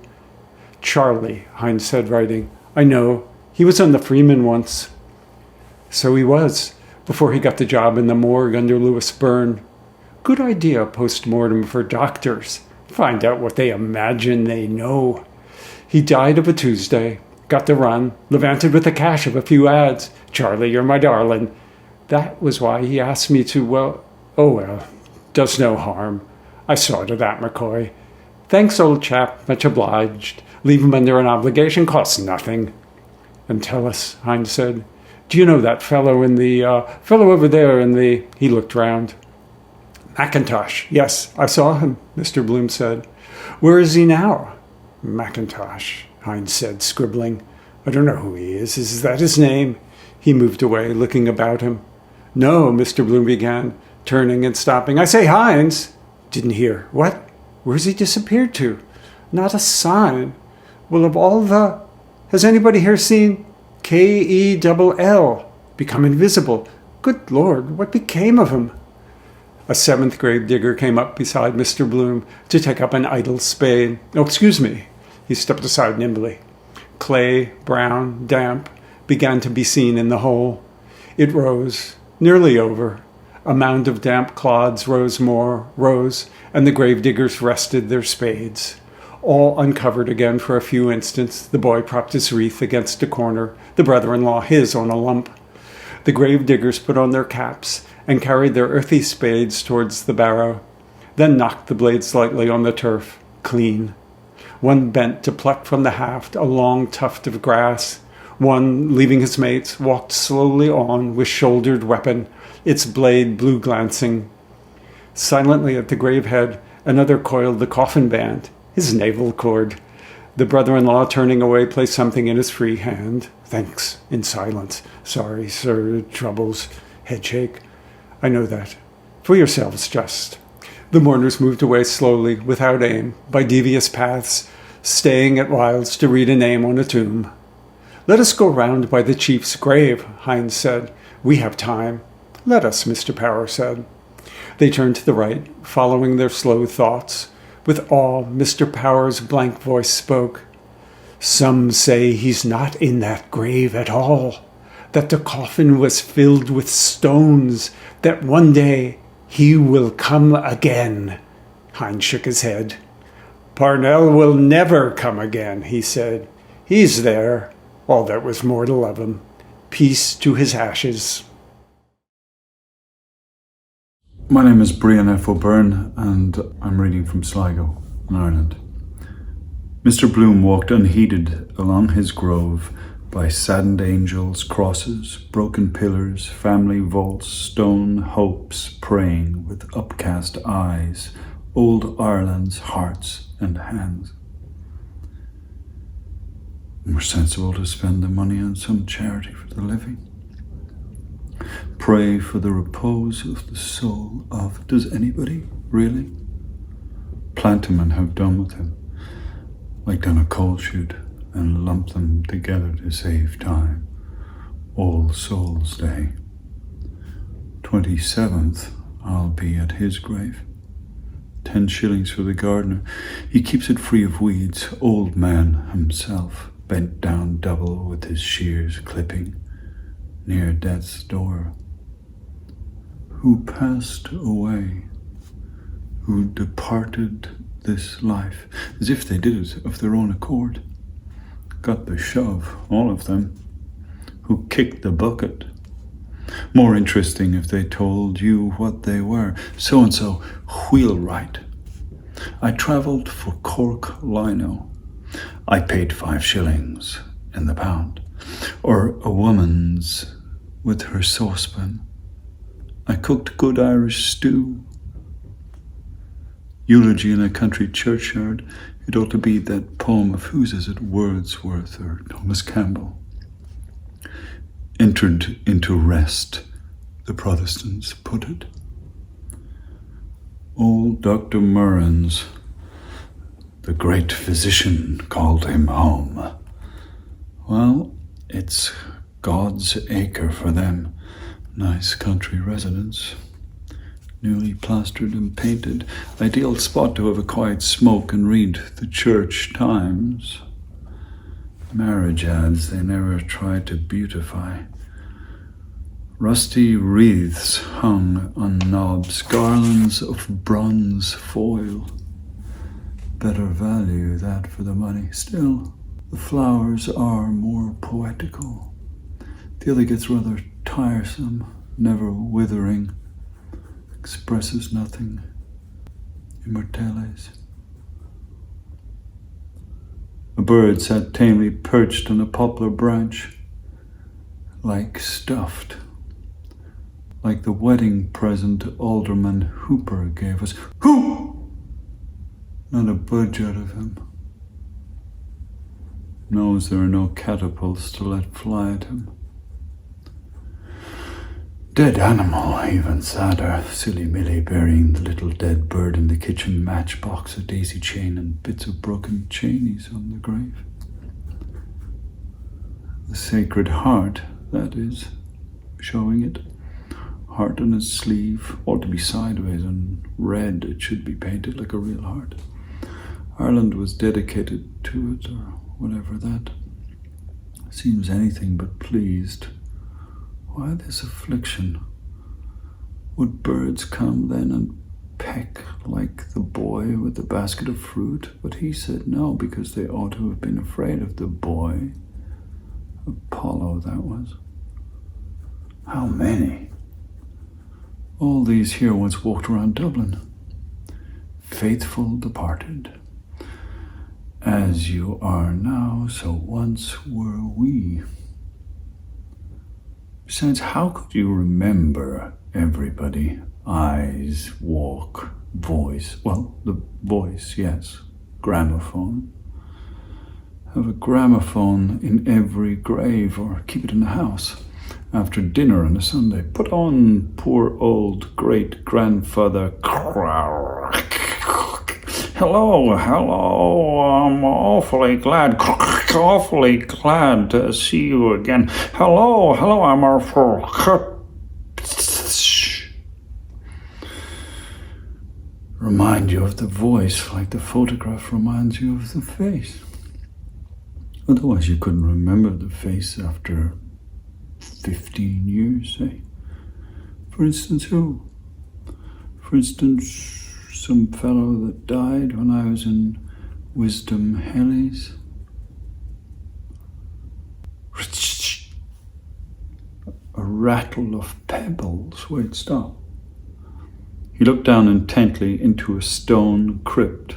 Charlie, Hines said, writing. I know. He was on the Freeman once. So he was, before he got the job in the morgue under Louis Byrne. Good idea, post-mortem for doctors. Find out what they imagine they know. He died of a Tuesday. Got the run. Levanted with the cash of a few ads. Charlie, you're my darling. That was why he asked me to, well, does no harm. I saw to that, McCoy. Thanks, old chap. Much obliged. Leave him under an obligation. Costs nothing. And tell us, Hines said. Do you know that fellow fellow over there in the... He looked round. McIntosh. Yes, I saw him, Mr. Bloom said. Where is he now? McIntosh, Hines said, scribbling. I don't know who he is. Is that his name? He moved away, looking about him. No, Mr. Bloom began, turning and stopping. I say, Hines. Didn't hear. What? Where's he disappeared to? Not a sign. Well, of all the... Has anybody here seen K-E-double-L become invisible? Good Lord, what became of him? A seventh grave digger came up beside Mr. Bloom to take up an idle spade. Oh, excuse me. He stepped aside nimbly. Clay, brown, damp, began to be seen in the hole. It rose, nearly over. A mound of damp clods rose, and the grave diggers rested their spades. All uncovered again for a few instants, the boy propped his wreath against a corner, the brother-in-law his on a lump. The grave diggers put on their caps and carried their earthy spades towards the barrow, then knocked the blades lightly on the turf, clean. One bent to pluck from the haft a long tuft of grass. One, leaving his mates, walked slowly on with shouldered weapon, its blade blue-glancing. Silently at the grave head, another coiled the coffin band, his navel cord. The brother-in-law, turning away, placed something in his free hand. Thanks, in silence. Sorry, sir, troubles, headshake. I know that. For yourselves, just. The mourners moved away slowly, without aim, by devious paths, staying at whiles to read a name on a tomb. Let us go round by the chief's grave, Hines said. We have time. Let us, Mr. Power said. They turned to the right, following their slow thoughts. With awe, Mr. Power's blank voice spoke. Some say he's not in that grave at all, that the coffin was filled with stones, that one day he will come again. Hines shook his head. Parnell will never come again, he said. He's there, all that was mortal of him. Peace to his ashes. My name is Brian F. O'Byrne, and I'm reading from Sligo, in Ireland. Mr. Bloom walked unheeded along his grove by saddened angels, crosses, broken pillars, family vaults, stone hopes praying with upcast eyes, old Ireland's hearts and hands. More sensible to spend the money on some charity for the living. Pray for the repose of the soul of... Does anybody, really? Plant him and have done with him, like down a coal chute, and lump them together to save time. All Souls Day. 27th, I'll be at his grave. 10 shillings for the gardener. He keeps it free of weeds. Old man himself, bent down double with his shears clipping, near death's door. Who passed away, who departed this life, as if they did it of their own accord. Got the shove, all of them. Who kicked the bucket. More interesting if they told you what they were. So-and-so, wheelwright, I travelled for cork lino. I paid 5 shillings in the pound. Or a woman's with her saucepan. I cooked good Irish stew. Eulogy in a country churchyard. It ought to be that poem of whose is it, Wordsworth or Thomas Campbell. Entered into rest, the Protestants put it. Old Dr. Murrins, the great physician, called him home. Well, it's God's acre for them. Nice country residence. Newly plastered and painted. Ideal spot to have a quiet smoke and read the church Times. Marriage ads they never tried to beautify. Rusty wreaths hung on knobs, garlands of bronze foil. Better value that for the money. Still, the flowers are more poetical. The other gets rather tiresome, never withering, expresses nothing. Immortelles. A bird sat tamely perched on a poplar branch, like stuffed, like the wedding present Alderman Hooper gave us. Who? Not a budge out of him. Knows there are no catapults to let fly at him. Dead animal, even sadder. Silly Millie burying the little dead bird in the kitchen matchbox, a daisy chain and bits of broken chainies on the grave. The Sacred Heart, that is, showing it. Heart on its sleeve, ought to be sideways and red. It should be painted like a real heart. Ireland was dedicated to it, or whatever that. Seems anything but pleased. Why this affliction? Would birds come then and peck like the boy with the basket of fruit? But he said no, because they ought to have been afraid of the boy. Apollo, that was. How many? All these here once walked around Dublin. Faithful departed. As you are now, so once were we. Besides, how could you remember everybody? Eyes, walk, voice. Well, the voice, yes. Gramophone. Have a gramophone in every grave, or keep it in the house. After dinner on a Sunday, put on poor old great-grandfather. Hello, I'm awfully glad to see you again. Hello, I'm awful. Remind you of the voice like the photograph reminds you of the face. Otherwise you couldn't remember the face after 15 years, say. For instance, who? For instance, some fellow that died when I was in Wisdom Hellies. A rattle of pebbles. Wait, stop. He looked down intently into a stone crypt.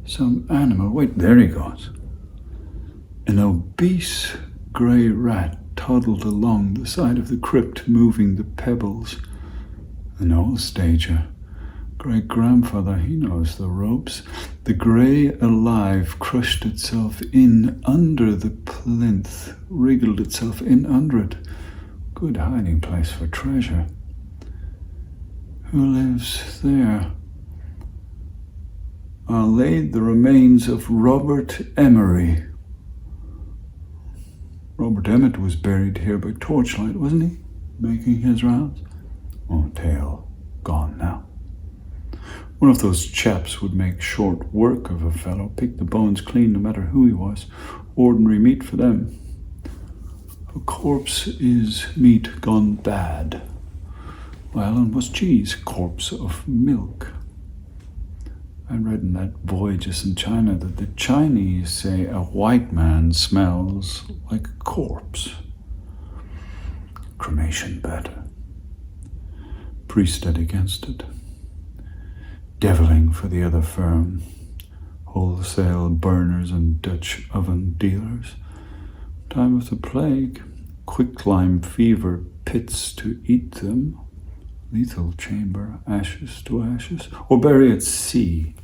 Some animal. Wait, there he goes. An obese grey rat toddled along the side of the crypt, moving the pebbles. An old stager. Great-grandfather, he knows the ropes. The grey alive crushed itself in under the plinth, wriggled itself in under it. Good hiding place for treasure. Who lives there? I laid the remains of Robert Emery. Robert Emmet was buried here by torchlight, wasn't he? Making his rounds. Oh, tale gone now. One of those chaps would make short work of a fellow, pick the bones clean no matter who he was. Ordinary meat for them. A corpse is meat gone bad. Well, and what's cheese? Corpse of milk. I read in that Voyages in China that the Chinese say a white man smells like a corpse. Cremation better. Priest dead against it. deviling for the other firm. Wholesale burners and Dutch oven dealers. Time of the plague. Quicklime fever, pits to eat them. Lethal chamber, ashes to ashes. Or bury at sea.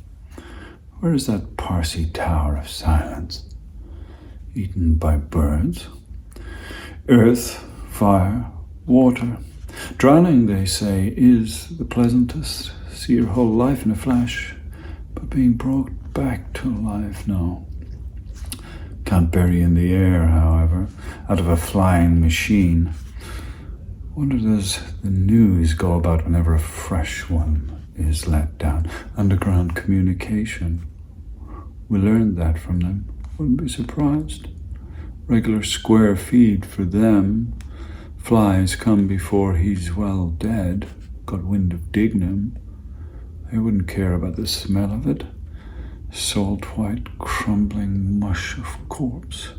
Where is that Parsi tower of silence? Eaten by birds. Earth, fire, water. Drowning, they say, is the pleasantest. See your whole life in a flash, but being brought back to life, no. Can't bury in the air, however, out of a flying machine. Wonder does the news go about whenever a fresh one is let down? Underground communication. We learned that from them. Wouldn't be surprised. Regular square feed for them. Flies come before he's well dead. Got wind of Dignam. They wouldn't care about the smell of it. Salt white crumbling mush of corpse.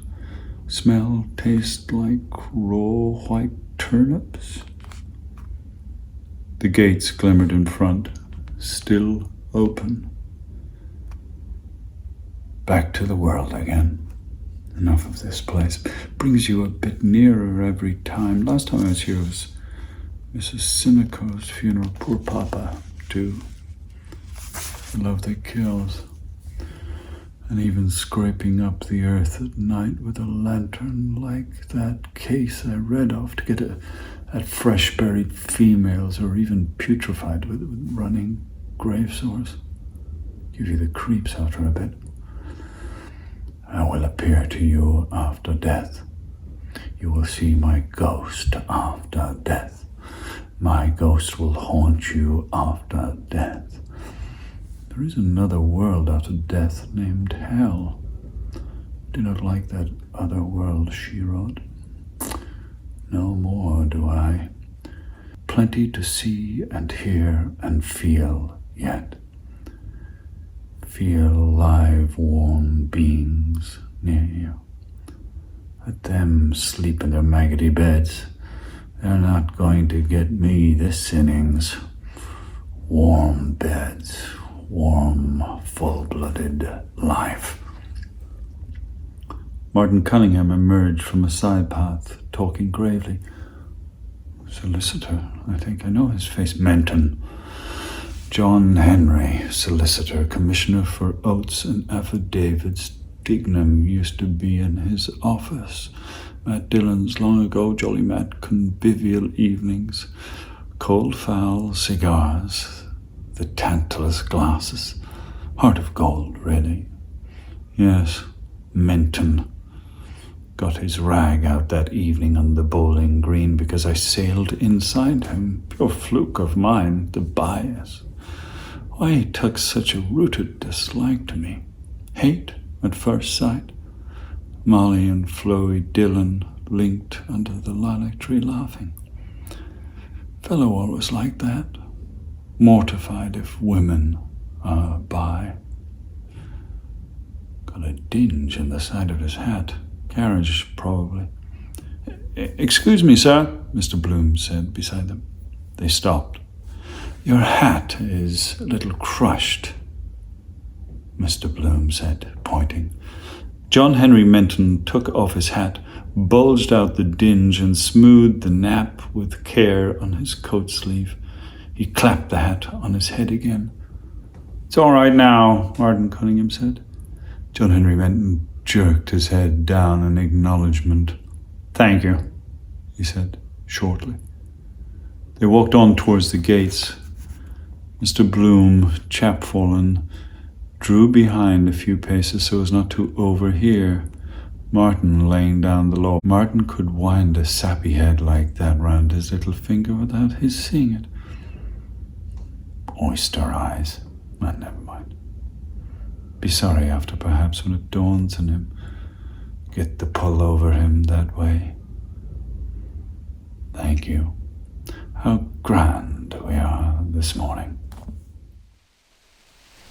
Smell, taste like raw white turnips. The gates glimmered in front, still open. Back to the world again. Enough of this place. Brings you a bit nearer every time. Last time I was here was Mrs. Sinico's funeral. Poor Papa, too. The love that kills. And even scraping up the earth at night with a lantern like that case I read of to get at fresh buried females or even putrefied with running grave sores. Give you the creeps after a bit. I will appear to you after death. You will see my ghost after death. My ghost will haunt you after death. There is another world after death named Hell. Do not like that other world she wrote. No more do I. Plenty to see and hear and feel yet. Feel live, warm beings near you. Let them sleep in their maggoty beds. They're not going to get me this innings. Warm beds, warm, full-blooded life. Martin Cunningham emerged from a side path, talking gravely. Solicitor, I think. I know his face. Menton. John Henry, solicitor, commissioner for oaths and affidavits. Dignam used to be in his office. Matt Dillon's long ago, jolly Matt, convivial evenings. Cold fowl, cigars, the Tantalus glasses. Heart of gold, really. Yes, Menton. Got his rag out that evening on the bowling green because I sailed inside him. Pure fluke of mine, the bias. Why he took such a rooted dislike to me. Hate at first sight. Molly and Floey Dillon linked under the lilac tree laughing. Fellow always like that. Mortified if women are bi. Got a dinge in the side of his hat. Carriage, probably. Excuse me, sir, Mr. Bloom said beside them. They stopped. Your hat is a little crushed, Mr. Bloom said, pointing. John Henry Menton took off his hat, bulged out the dinge, and smoothed the nap with care on his coat sleeve. He clapped the hat on his head again. It's all right now, Martin Cunningham said. John Henry Menton jerked his head down in acknowledgement. Thank you, he said shortly. They walked on towards the gates. Mr. Bloom, chapfallen, drew behind a few paces so as not to overhear Martin laying down the law. Martin could wind a sappy head like that round his little finger without his seeing it. Oyster eyes. But never mind. Be sorry after, perhaps, when it dawns on him. Get the pull over him that way. Thank you. How grand we are this morning.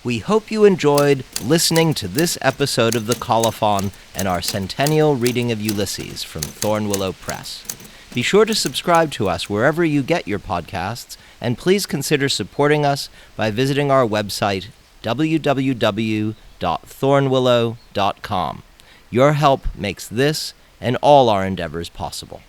We hope you enjoyed listening to this episode of The Colophon and our Centennial reading of Ulysses from Thornwillow Press. Be sure to subscribe to us wherever you get your podcasts, and please consider supporting us by visiting our website, www.thornwillow.com. Your help makes this and all our endeavors possible.